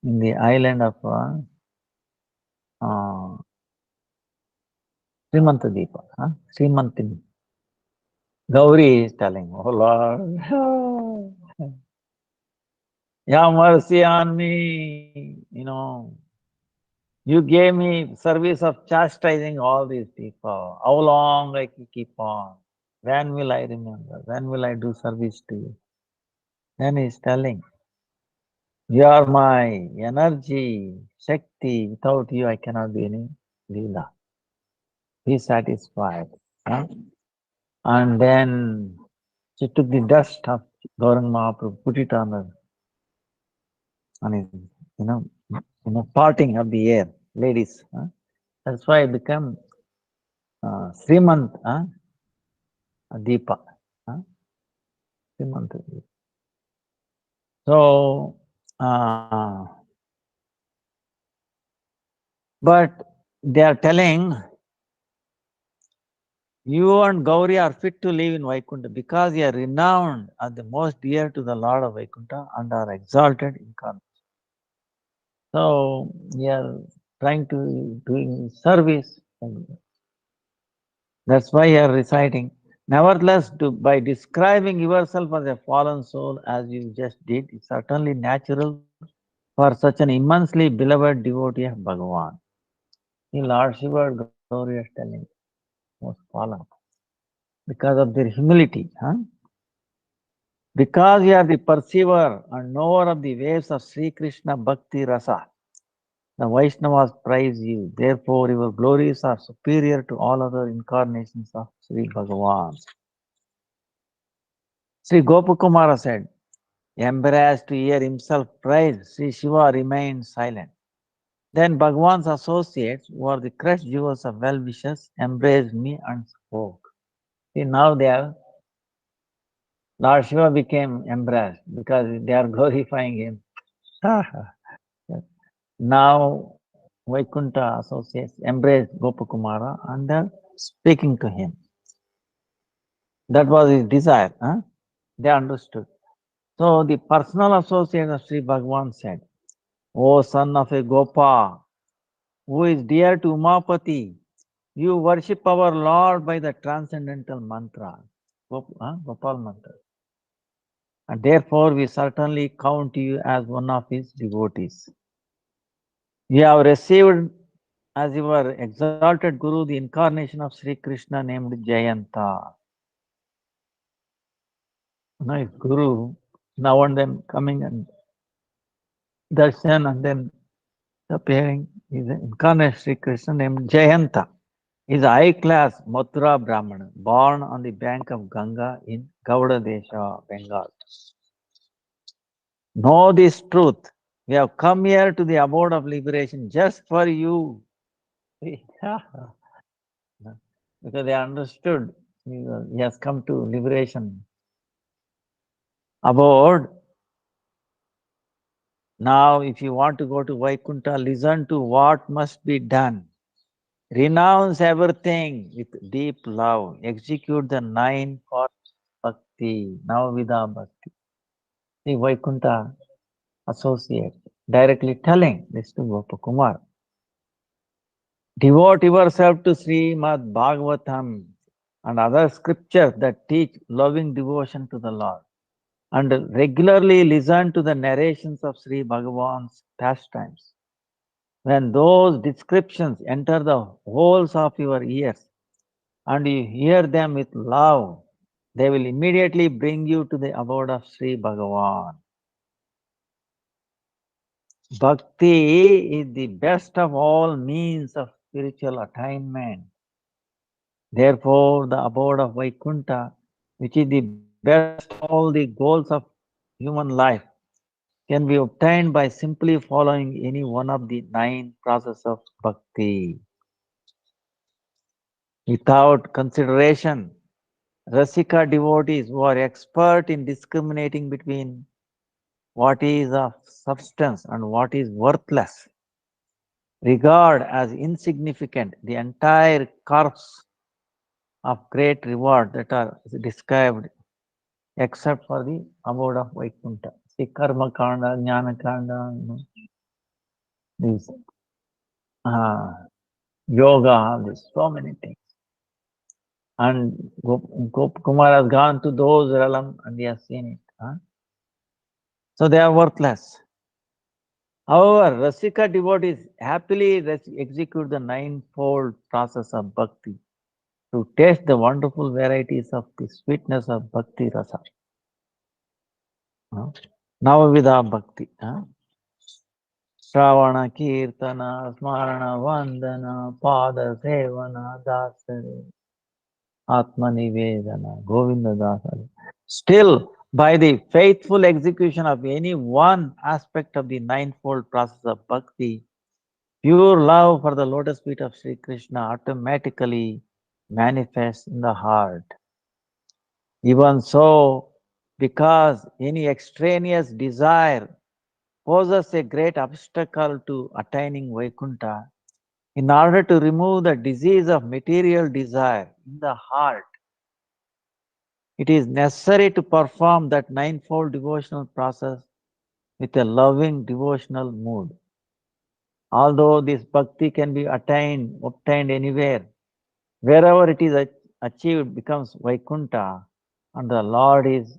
[SPEAKER 1] In the island of Srimantadipa, Srimantini. Gauri is telling, oh Lord, have mercy on me. You gave me service of chastising all these people. How long I can keep on? When will I remember? When will I do service to you? Then he's telling, you are my energy, Shakti. Without you, I cannot do any Leela. Be satisfied. Huh? And then she took the dust of Gaurang Mahaprabhu, put it on his, you know, parting of the air, ladies. Huh? That's why it became Srimant Deepa. Huh? Srimant Deepa. So, but they are telling you and Gauri are fit to live in Vaikuntha because you are renowned as the most dear to the Lord of Vaikuntha and are exalted incarnate. So you are trying to doing service. That's why you are reciting. Nevertheless, by describing yourself as a fallen soul, as you just did, it's certainly natural for such an immensely beloved devotee of Bhagavan. The Lord Shiva Gauri is telling, most fallen, because of their humility. Because you are the perceiver and knower of the waves of Sri Krishna Bhakti Rasa, the Vaishnavas praise you. Therefore, your glories are superior to all other incarnations of Sri Bhagavan. Sri Gopakumara said, embarrassed to hear himself praised, Sri Shiva remained silent. Then Bhagavan's associates, who are the crushed jewels of well-wishers, embraced me and spoke. See, now Lord Shiva became embarrassed because they are glorifying him. Now Vaikuntha associates embraced Gopakumara and they're speaking to him. That was his desire. They understood. So the personal associate of Sri Bhagavan said, O son of a Gopa, who is dear to Umapati, you worship our Lord by the transcendental mantra, Gopal mantra. And therefore we certainly count you as one of his devotees. You have received as your exalted Guru the incarnation of Sri Krishna named Jayanta. His Guru, now and then coming and darshan and then appearing, is an incarnate Sri Krishna named Jayanta. He is a high-class Mathura Brahmana, born on the bank of Ganga in Gauda Desha, Bengal. Know this truth. We have come here to the abode of liberation just for you. Because they understood he has come to liberation abode. Now, if you want to go to Vaikuntha, listen to what must be done. Renounce everything with deep love. Execute the 9 parts bhakti, Navavida bhakti. See, Vaikuntha associate directly telling this to Gopakumar. Devote yourself to Srimad Bhagavatam and other scriptures that teach loving devotion to the Lord. And regularly listen to the narrations of Sri Bhagavan's pastimes. When those descriptions enter the holes of your ears and you hear them with love, they will immediately bring you to the abode of Sri Bhagavan. Bhakti is the best of all means of spiritual attainment. Therefore, the abode of Vaikuntha, which is the best of all the goals of human life, can be obtained by simply following any one of the 9 processes of bhakti. Without consideration, Rasika devotees who are expert in discriminating between what is of substance and what is worthless regard as insignificant the entire corpus of great reward that are described except for the abode of Vaikuntha. See, Karma Kanda, Jnana Kanda, these yoga, there's so many things. And Kumar has gone to those realms and he has seen it. So they are worthless. However, Rasika devotees happily execute the ninefold process of bhakti to taste the wonderful varieties of the sweetness of bhakti rasa. Huh? Navavidha bhakti. Huh? Shravana, Kirtana, Smarana, Vandana, Pada, Sevana, Dasare, Atma Nivedana, Govinda Dasare. Still, by the faithful execution of any one aspect of the ninefold process of bhakti, pure love for the lotus feet of Sri Krishna automatically manifests in the heart. Even so, because any extraneous desire poses a great obstacle to attaining Vaikuntha, in order to remove the disease of material desire in the heart, it is necessary to perform that ninefold devotional process with a loving devotional mood. Although this bhakti can be obtained anywhere, wherever it is achieved becomes Vaikuntha, and the Lord is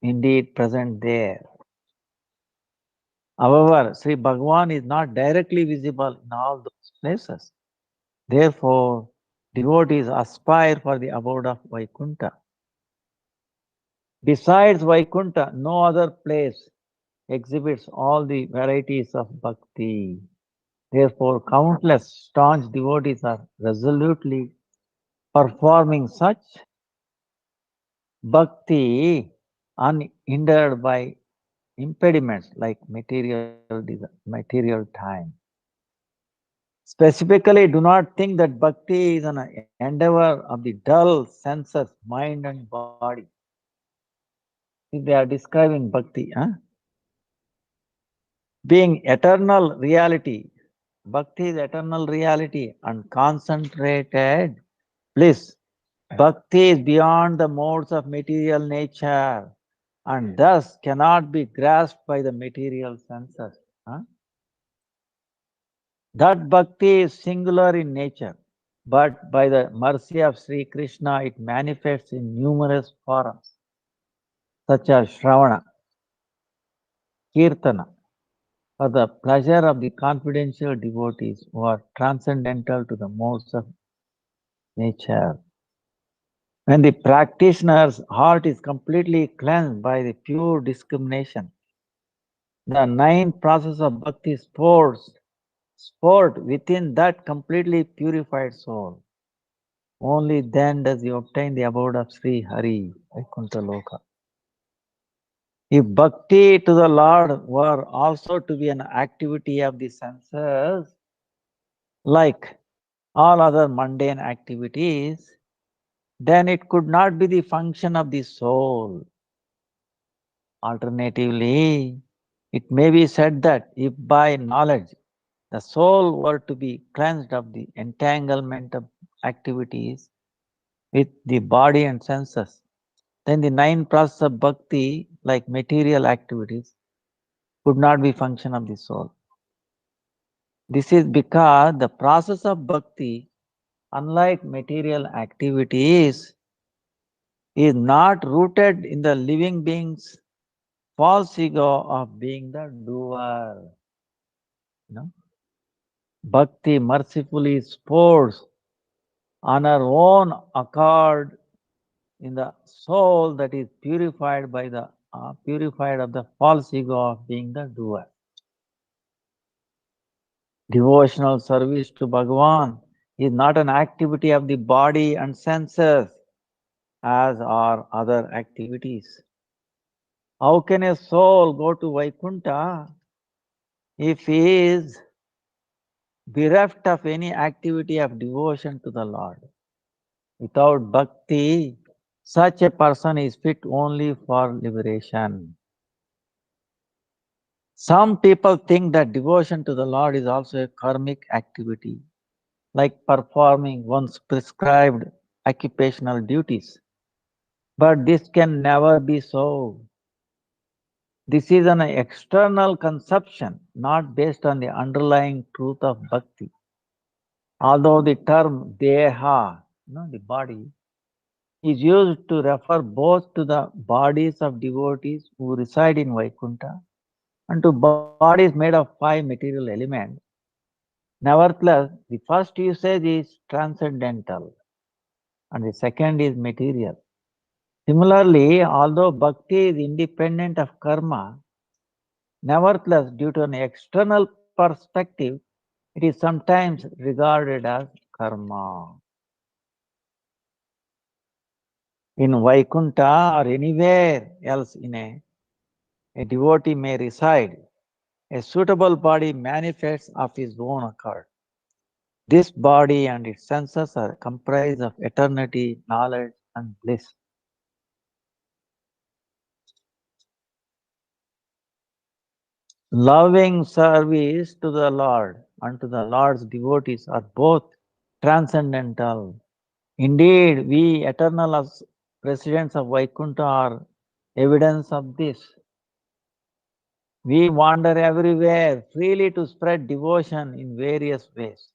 [SPEAKER 1] indeed present there. However, Sri Bhagavan is not directly visible in all those places. Therefore, devotees aspire for the abode of Vaikuntha. Besides Vaikuntha, no other place exhibits all the varieties of bhakti. Therefore, countless staunch devotees are resolutely performing such bhakti unhindered by impediments like material time. Specifically, do not think that bhakti is an endeavor of the dull senses, mind and body. See, they are describing bhakti, huh? Being eternal reality. Bhakti is eternal reality and concentrated bliss. Bhakti is beyond the modes of material nature and thus cannot be grasped by the material senses. Huh? That bhakti is singular in nature, but by the mercy of Sri Krishna, it manifests in numerous forms, such as Shravana, Kirtana, for the pleasure of the confidential devotees who are transcendental to the modes of nature. When the practitioner's heart is completely cleansed by the pure discrimination, the nine process of bhakti sport within that completely purified soul. Only then does he obtain the abode of Sri Hari, Vaikuntha Loka. If bhakti to the Lord were also to be an activity of the senses, like all other mundane activities, then it could not be the function of the soul. Alternatively, it may be said that if by knowledge the soul were to be cleansed of the entanglement of activities with the body and senses, then the nine processes of bhakti, like material activities, could not be function of the soul. This is because the process of bhakti, unlike material activities, is not rooted in the living being's false ego of being the doer. You know? Bhakti mercifully sports on her own accord in the soul that is purified by the purified of the false ego of being the doer. Devotional service to Bhagavan is not an activity of the body and senses as are other activities. How can a soul go to Vaikuntha if he is bereft of any activity of devotion to the Lord? Without bhakti, such a person is fit only for liberation. Some people think that devotion to the Lord is also a karmic activity, like performing one's prescribed occupational duties. But this can never be so. This is an external conception, not based on the underlying truth of bhakti. Although the term deha, the body, is used to refer both to the bodies of devotees who reside in Vaikuntha and to bodies made of 5 material elements. Nevertheless, the first usage is transcendental and the second is material. Similarly, although bhakti is independent of karma, nevertheless, due to an external perspective, it is sometimes regarded as karma. In Vaikuntha or anywhere else a devotee may reside. A suitable body manifests of his own accord. This body and its senses are comprised of eternity, knowledge, and bliss. Loving service to the Lord and to the Lord's devotees are both transcendental. Indeed, we eternal residents of Vaikuntha are evidence of this. We wander everywhere freely to spread devotion in various ways,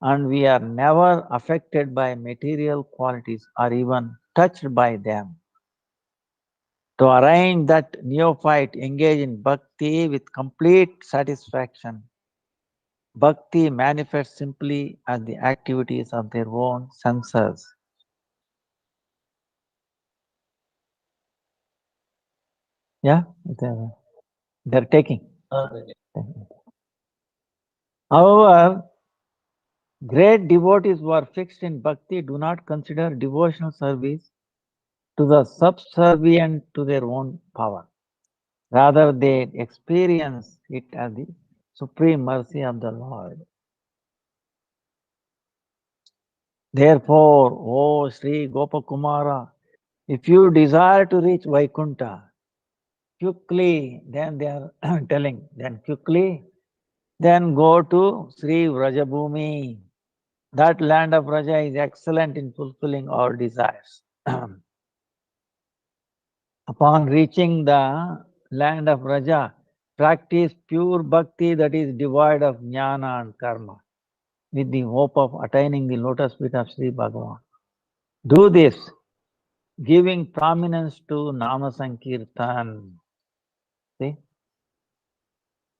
[SPEAKER 1] and we are never affected by material qualities or even touched by them. To arrange that neophyte engage in bhakti with complete satisfaction, bhakti manifests simply as the activities of their own senses. Yeah, they're taking. However, great devotees who are fixed in bhakti do not consider devotional service to the subservient to their own power. Rather, they experience it as the supreme mercy of the Lord. Therefore, O Sri Gopakumara, if you desire to reach Vaikuntha, quickly, then they are telling, then go to Sri Vrajabhumi. That land of Raja is excellent in fulfilling our desires. Upon reaching the land of Raja, practice pure bhakti that is devoid of jnana and karma, with the hope of attaining the lotus feet of Sri Bhagavan. Do this, giving prominence to Nama Sankirtan. See,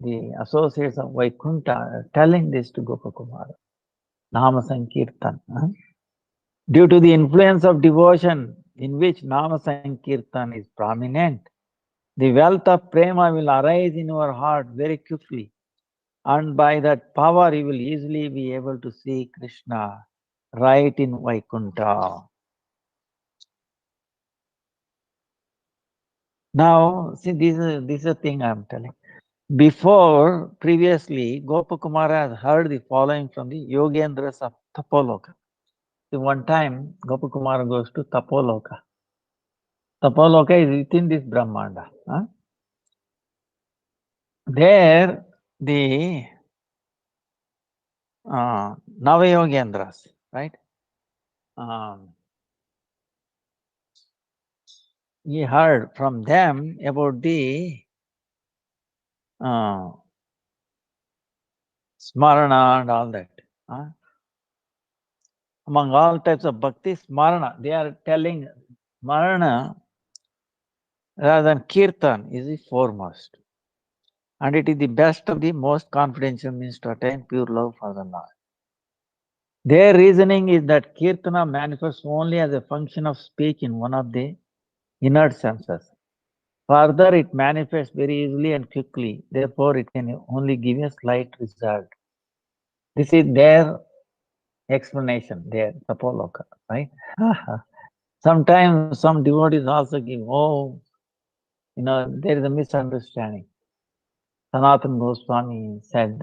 [SPEAKER 1] the associates of Vaikuntha are telling this to Gopakumara. Nama Sankirtan. Due to the influence of devotion in which Nama Sankirtan is prominent, the wealth of prema will arise in your heart very quickly, and by that power you will easily be able to see Krishna right in Vaikuntha. Now, see, this is a thing I am telling. Previously, Gopakumara has heard the following from the Yogendras of Tapoloka. See, one time, Gopakumara goes to Tapoloka. Tapoloka is within this Brahmanda. There, the Navayogendras, right? He heard from them about the smarana and all that. Among all types of bhakti, smarana, they are telling smarana rather than kirtan is the foremost. And it is the best of the most confidential means to attain pure love for the Lord. Their reasoning is that kirtana manifests only as a function of speech in one of the inert senses. Further, it manifests very easily and quickly. Therefore, it can only give a slight result. This is their explanation, their Tapoloka, right? Sometimes some devotees also give, there is a misunderstanding. Sanatana Goswami said,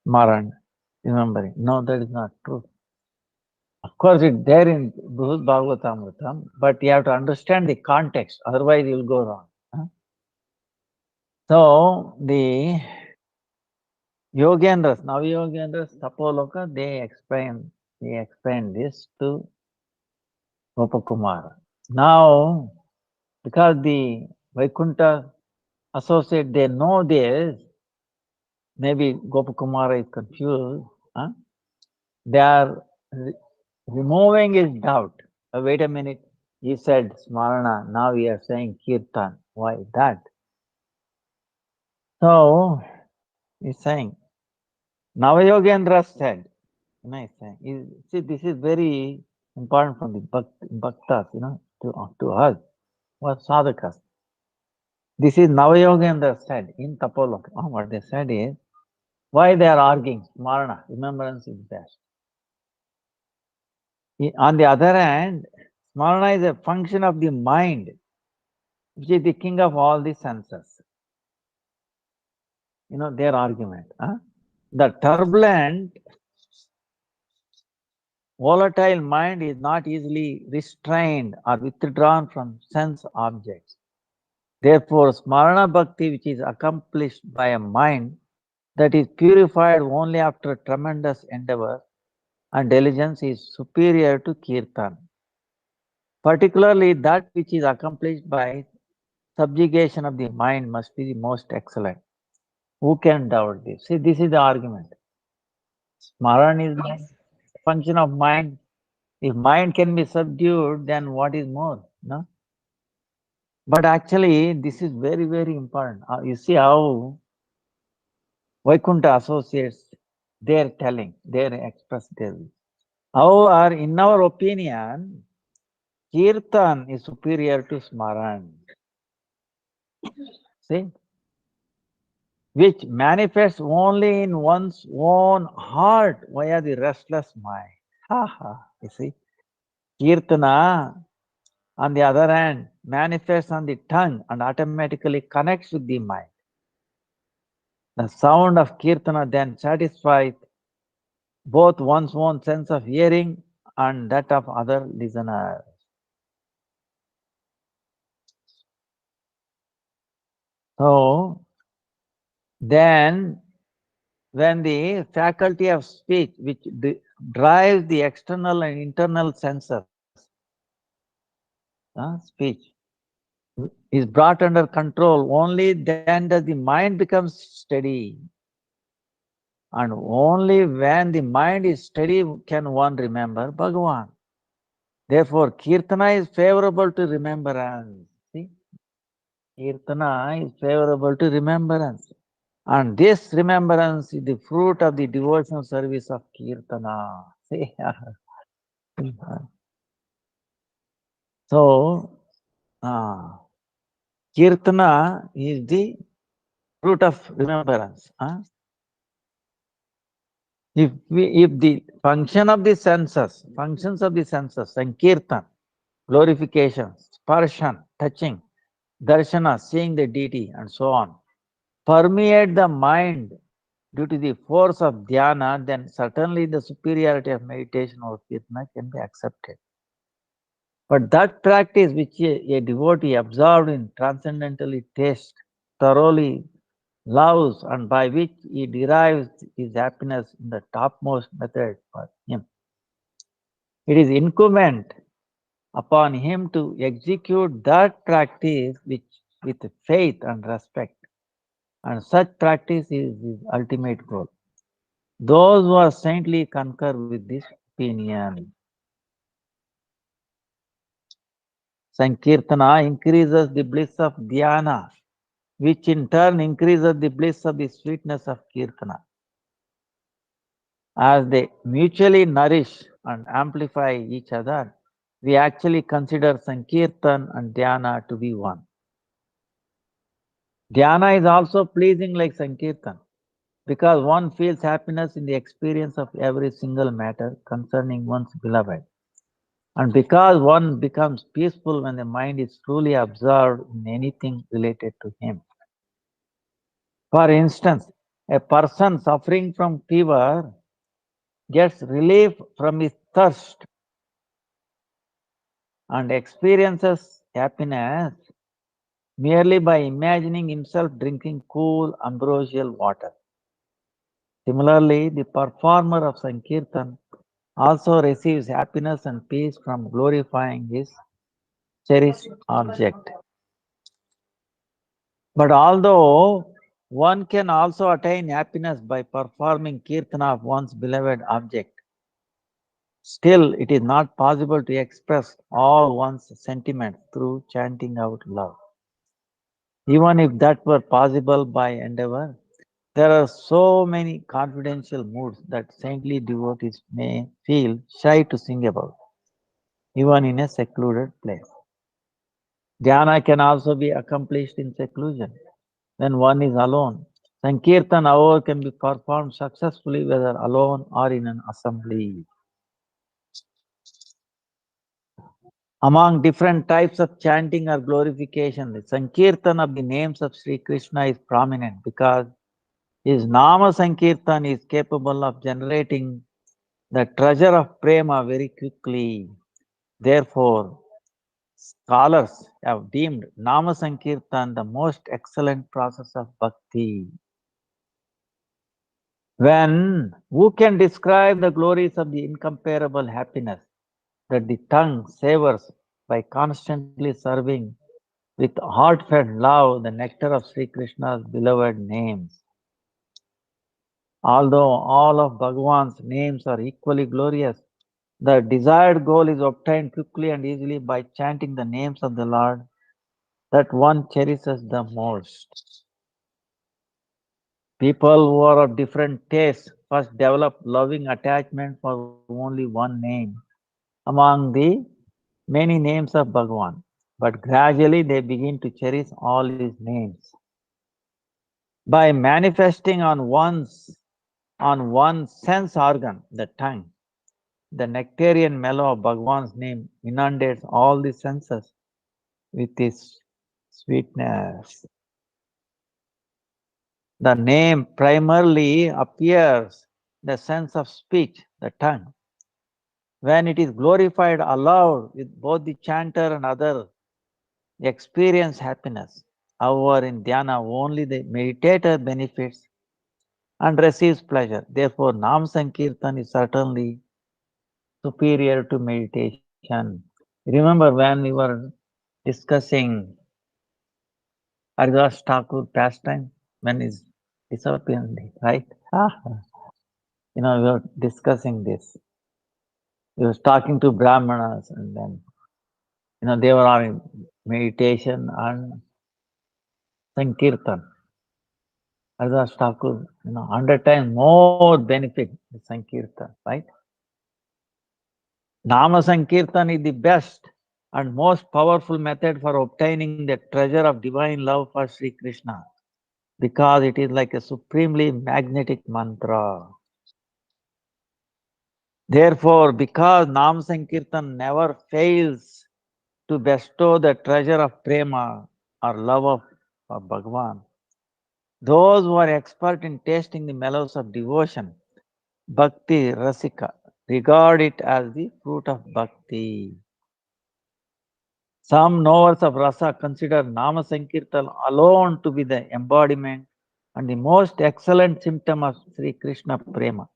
[SPEAKER 1] Maran, remembering. No, that is not true. Of course, it's there in Brihad Bhagavatamritam, but you have to understand the context, otherwise you'll go wrong. So, the Yogendras, Navayogendras, Tapoloka, they explain this to Gopakumara. Now, because the Vaikuntha associate, they know this, maybe Gopakumara is confused. They are removing his doubt. Wait a minute, He said Smarana, now we are saying Kirtan. Why that? So, he's saying, Navayogendra said, nice saying. See, this is very important from the bhaktas, to us, what sadhakas. This is Navayogendra said in Tapoloka. What they said is, why they are arguing? Smarana, remembrance is best. On the other hand, Smarana is a function of the mind, which is the king of all the senses. Their argument. The turbulent, volatile mind is not easily restrained or withdrawn from sense objects. Therefore, Smarana Bhakti, which is accomplished by a mind that is purified only after tremendous endeavor and diligence, is superior to Kirtan. Particularly, that which is accomplished by subjugation of the mind must be the most excellent. Who can doubt this? See, this is the argument. Smaran is the function of mind. If mind can be subdued, then what is more? No? But actually, this is very, very important. You see how Vaikuntha associates their telling, their expressed telling. However, in our opinion, Kirtan is superior to Smaran. See? Which manifests only in one's own heart via the restless mind. You see? Kirtana, on the other hand, manifests on the tongue and automatically connects with the mind. The sound of Kirtana then satisfies both one's own sense of hearing and that of other listeners. So, then when the faculty of speech, which drives the external and internal senses, speech, is brought under control, only then does the mind become steady. And only when the mind is steady can one remember Bhagavan. Therefore, Kirtana is favorable to remembrance. See? Kirtana is favorable to remembrance. And this remembrance is the fruit of the devotional service of Kirtana. See? So, Kirtana is the fruit of remembrance. If the functions of the senses, Sankirtan, glorification, sparshan, touching, darshana, seeing the deity, and so on, permeate the mind due to the force of dhyana, then certainly the superiority of meditation or kirtana can be accepted. But that practice which a devotee absorbed in transcendentally taste, thoroughly loves, and by which he derives his happiness in the topmost method for him, it is incumbent upon him to execute that practice with faith and respect. And such practice is his ultimate goal. Those who are saintly concur with this opinion. Sankirtana increases the bliss of dhyana, which in turn increases the bliss of the sweetness of kirtana. As they mutually nourish and amplify each other, we actually consider Sankirtan and Dhyana to be one. Dhyana is also pleasing like Sankirtan because one feels happiness in the experience of every single matter concerning one's beloved. And because one becomes peaceful when the mind is truly absorbed in anything related to him. For instance, a person suffering from fever gets relief from his thirst and experiences happiness merely by imagining himself drinking cool ambrosial water. Similarly, the performer of Sankirtan also receives happiness and peace from glorifying his cherished object. But although one can also attain happiness by performing Kirtana of one's beloved object, Still, it is not possible to express all one's sentiments through chanting out love. Even if that were possible by endeavor, there are so many confidential moods that saintly devotees may feel shy to sing about, even in a secluded place. Dhyana can also be accomplished in seclusion when one is alone. Sankirtan, however, can be performed successfully whether alone or in an assembly. Among different types of chanting or glorification, the Sankirtan of the names of Sri Krishna is prominent because his Nama Sankirtan is capable of generating the treasure of prema very quickly. Therefore, scholars have deemed Nama Sankirtan the most excellent process of bhakti. Who can describe the glories of the incomparable happiness that the tongue savors by constantly serving with heartfelt love the nectar of Sri Krishna's beloved names? Although all of Bhagavan's names are equally glorious, the desired goal is obtained quickly and easily by chanting the names of the Lord that one cherishes the most. People who are of different tastes first develop loving attachment for only one name among the many names of Bhagavan, but gradually they begin to cherish all his names. By manifesting on one's sense organ, the tongue, the nectarian mellow of Bhagavan's name inundates all the senses with its sweetness. The name primarily appears the sense of speech, the tongue. When it is glorified aloud with both the chanter and other, experience happiness. However, in dhyana, only the meditator benefits and receives pleasure. Therefore, Nam Sankirtan is certainly superior to meditation. Remember when we were discussing Haridas Thakur pastime when is disappearing, right? We were discussing this. He was talking to Brahmanas and then, they were on meditation and Sankirtan. Haridas Thakur, 100 times more benefit the Sankirtan, right? Nama Sankirtan is the best and most powerful method for obtaining the treasure of divine love for Sri Krishna because it is like a supremely magnetic mantra. Therefore, because Nam Sankirtan never fails to bestow the treasure of prema or love of Bhagavan, those who are expert in tasting the mellows of devotion, bhakti rasika, regard it as the fruit of bhakti. Some knowers of rasa consider Nama Sankirtan alone to be the embodiment and the most excellent symptom of Sri Krishna prema.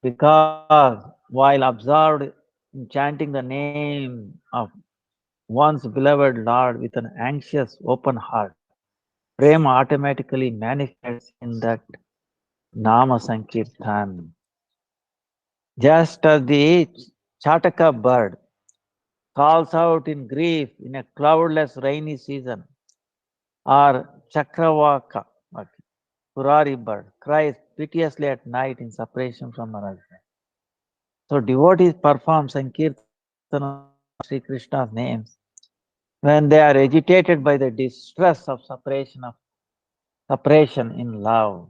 [SPEAKER 1] Because while absorbed in chanting the name of one's beloved Lord with an anxious, open heart, prema automatically manifests in that Nama Sankirtan. Just as the Chataka bird calls out in grief in a cloudless rainy season, or Chakravaka, Purari bird, cries piteously at night in separation from her husband. So devotees perform Sankirtan of Sri Krishna's names when they are agitated by the distress of separation in love.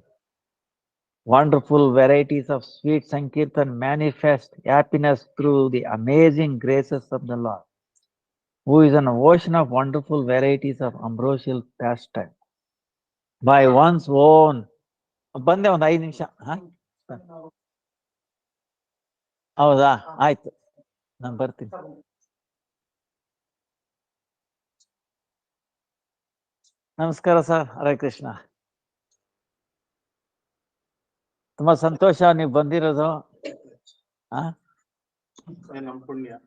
[SPEAKER 1] Wonderful varieties of sweet Sankirtan manifest happiness through the amazing graces of the Lord, who is an ocean of wonderful varieties of ambrosial pastime. By one's own, ಬಂದೆ ಒಂದು 5 ನಿಮಿಷ. ಹೌದಾ, ಆಯ್ತು, ನಾನು ಬರ್ತೀನಿ. ನಮಸ್ಕಾರ sir, Hare Krishna. ತುಂಬಾ ಸಂತೋಷ ನೀವು ಬಂದಿರೋದು.
[SPEAKER 3] ನಮ್ ಪುಣ್ಯ.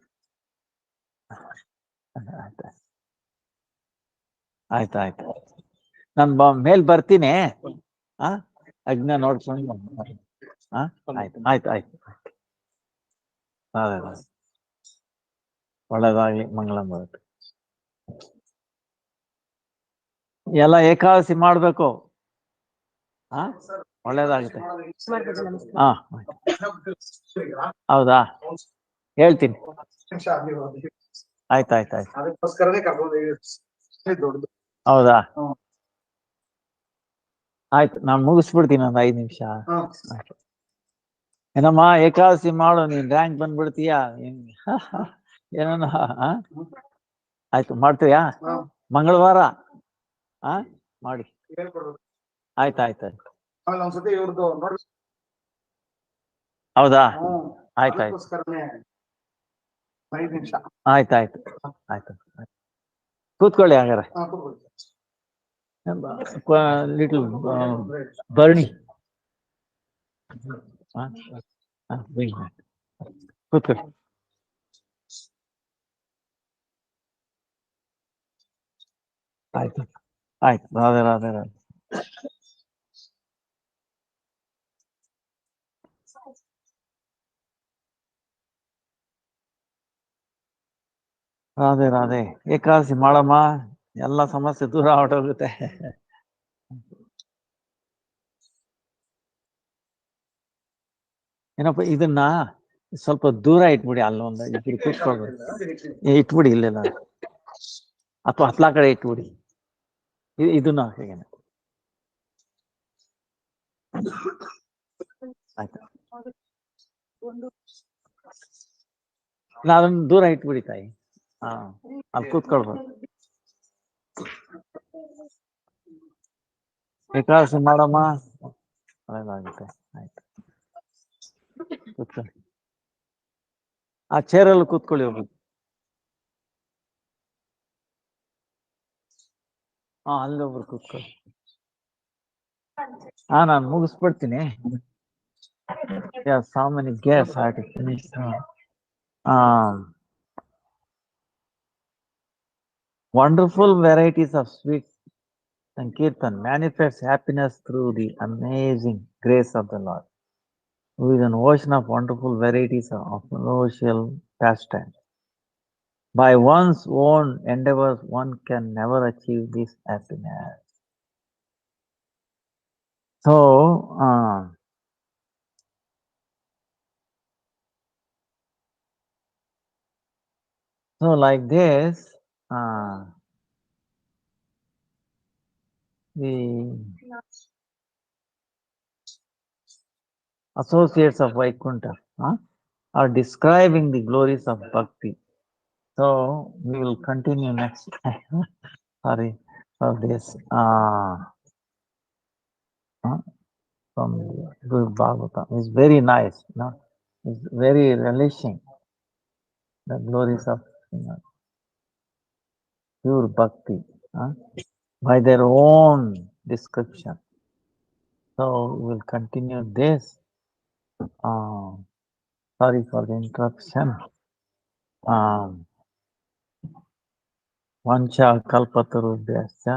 [SPEAKER 1] ಆಯ್ತು. ನಾನು ಮೇಲ್ ಬರ್ತೀನಿ. ಅಜ್ಞಾ ನೋಡ್ಕೊಂಡು. ಆಯ್ತು. ಅದೇ ಒಳ್ಳೇದಾಗ್ಲಿ, ಮಂಗಳ ಬರುತ್ತೆ. ಎಲ್ಲ ಏಕಾದಶಿ ಮಾಡ್ಬೇಕು. ಹಾ, ಒಳ್ಳೇದಾಗುತ್ತೆ. ಹಾ, ಹೌದಾ, ಹೇಳ್ತೀನಿ. ಆಯ್ತಾಯ್ತಾಯ್ತು.
[SPEAKER 3] ಅದಕ್ಕೋಸ್ಕರನೇ ಕರ್ಕೊಂಡು ದೊಡ್ಡದು.
[SPEAKER 1] ಹೌದಾ, ಆಯ್ತು, ನಾನು ಮುಗಿಸ್ಬಿಡ್ತೀನಿ ಒಂದು 5 ನಿಮಿಷ. ಏನಮ್ಮ ಏಕಾದಶಿ ಮಾಡು, ನೀನ್ ರ್ಯಾಂಕ್ ಬಂದ್ಬಿಡ್ತೀಯ. ಏನೋ ಆಯ್ತು, ಮಾಡ್ತೀಯಾ ಮಂಗಳವಾರ? ಮಾಡಿ. ಆಯ್ತಾಯ್ತು.
[SPEAKER 3] ಒಂದ್ಸತಿ ಇವ್ರದ್ದು ನೋಡಿ.
[SPEAKER 1] ಹೌದಾ, ಆಯ್ತಾಯ್ತು.
[SPEAKER 3] 5 ನಿಮಿಷ.
[SPEAKER 1] ಆಯ್ತಾಯ್ತು. ಕೂತ್ಕೊಳ್ಳಿ ಹಾಗಾದ್ರೆ. ಲಿಟಲ್ ಬರ್ಣಿ. ಕೂತ್ಕೊಳ್ಳಿ. ಆಯ್ತು ಆಯ್ತು. ರಾಧೆ ರಾಧೆ ರಾಧೆ. ರಾಧೆ ರಾಧೆ. ಏಕಾದಶಿ ಮಾಡಮ್ಮ, ಎಲ್ಲ ಸಮಸ್ಯೆ ದೂರ ಹೊರಟೋಗುತ್ತೆ. ಏನಪ್ಪ, ಇದನ್ನ ಸ್ವಲ್ಪ ದೂರ ಇಟ್ಬಿಡಿ, ಅಲ್ಲೊಂದು ಇಟ್ಬಿಡಿ, ಕೂತ್ಕೊಳ್ಬೇಕು. ಇಟ್ಬಿಡಿ ಇಲ್ಲೆಲ್ಲ, ಅಥವಾ ಹತ್ಲಾ ಕಡೆ ಇಟ್ಬಿಡಿ. ಇದನ್ನ ಹೇಗೇನೆ. ಆಯ್ತು, ಅದನ್ನ ದೂರ ಇಟ್ಬಿಡಿ ತಾಯಿ. ಹಾ, ಅಲ್ಲಿ ಕೂತ್ಕೊಳ್ಬೋದು. ಏಕಾದಶಿ ಮಾಡಮ್ಮ, ಒಳ್ಳೇದಾಗುತ್ತೆ. ಆಯ್ತು, ಕೂತ್ಕೊಳ್ಳಿ. ಆ ಚೇರಲ್ಲಿ ಕೂತ್ಕೊಳ್ಳಿ ಹೋಗ್ಬೇಕು. ಅಲ್ಲಿ ಒಬ್ರು ಕೂತ್ಕೊಳ್ಳಿ. ನಾನು ಮುಗಿಸ್ಬಿಡ್ತೀನಿ. So many guests I had to finish. Wonderful varieties of sweet Sankirtan manifests happiness through the amazing grace of the Lord, who is an ocean of wonderful varieties of social pastime. By one's own endeavors, one can never achieve this happiness. So like this, the associates of Vaikuntha are describing the glories of Bhakti. So we will continue next time. Sorry for this. From Guru Bhagavatam. It's very nice. It's very relishing. The glories of pure Bhakti by their own description. So we will continue this. Sorry for the interruption. Vancha kalpatarubhyascha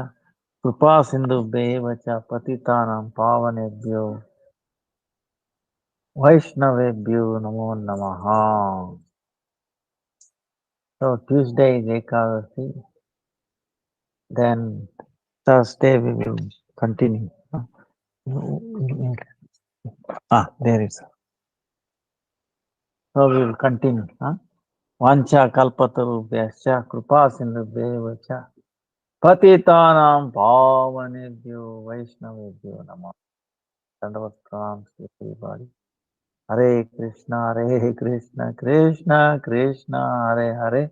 [SPEAKER 1] kripa sindhubhyev cha patitanam pavanebhyo Vaishnavebhyo namo namaha. So Tuesday is Ekadasi. Then Thursday we will continue. There is. So we will continue. Vancha kalpatarubhyascha kripa sindhubhyev cha patitanam pavanebhyo Vaishnavebhyo namaha. Dandavat pranam to everybody. Hare Krishna, Krishna Krishna, Hare Hare,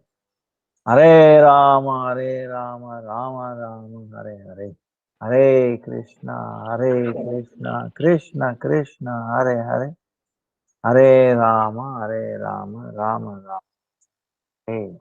[SPEAKER 1] Hare Rama, Rama Rama, Hare Hare. Hare Krishna, Krishna Krishna, Hare Hare, Hare Rama, Rama Rama, Hare.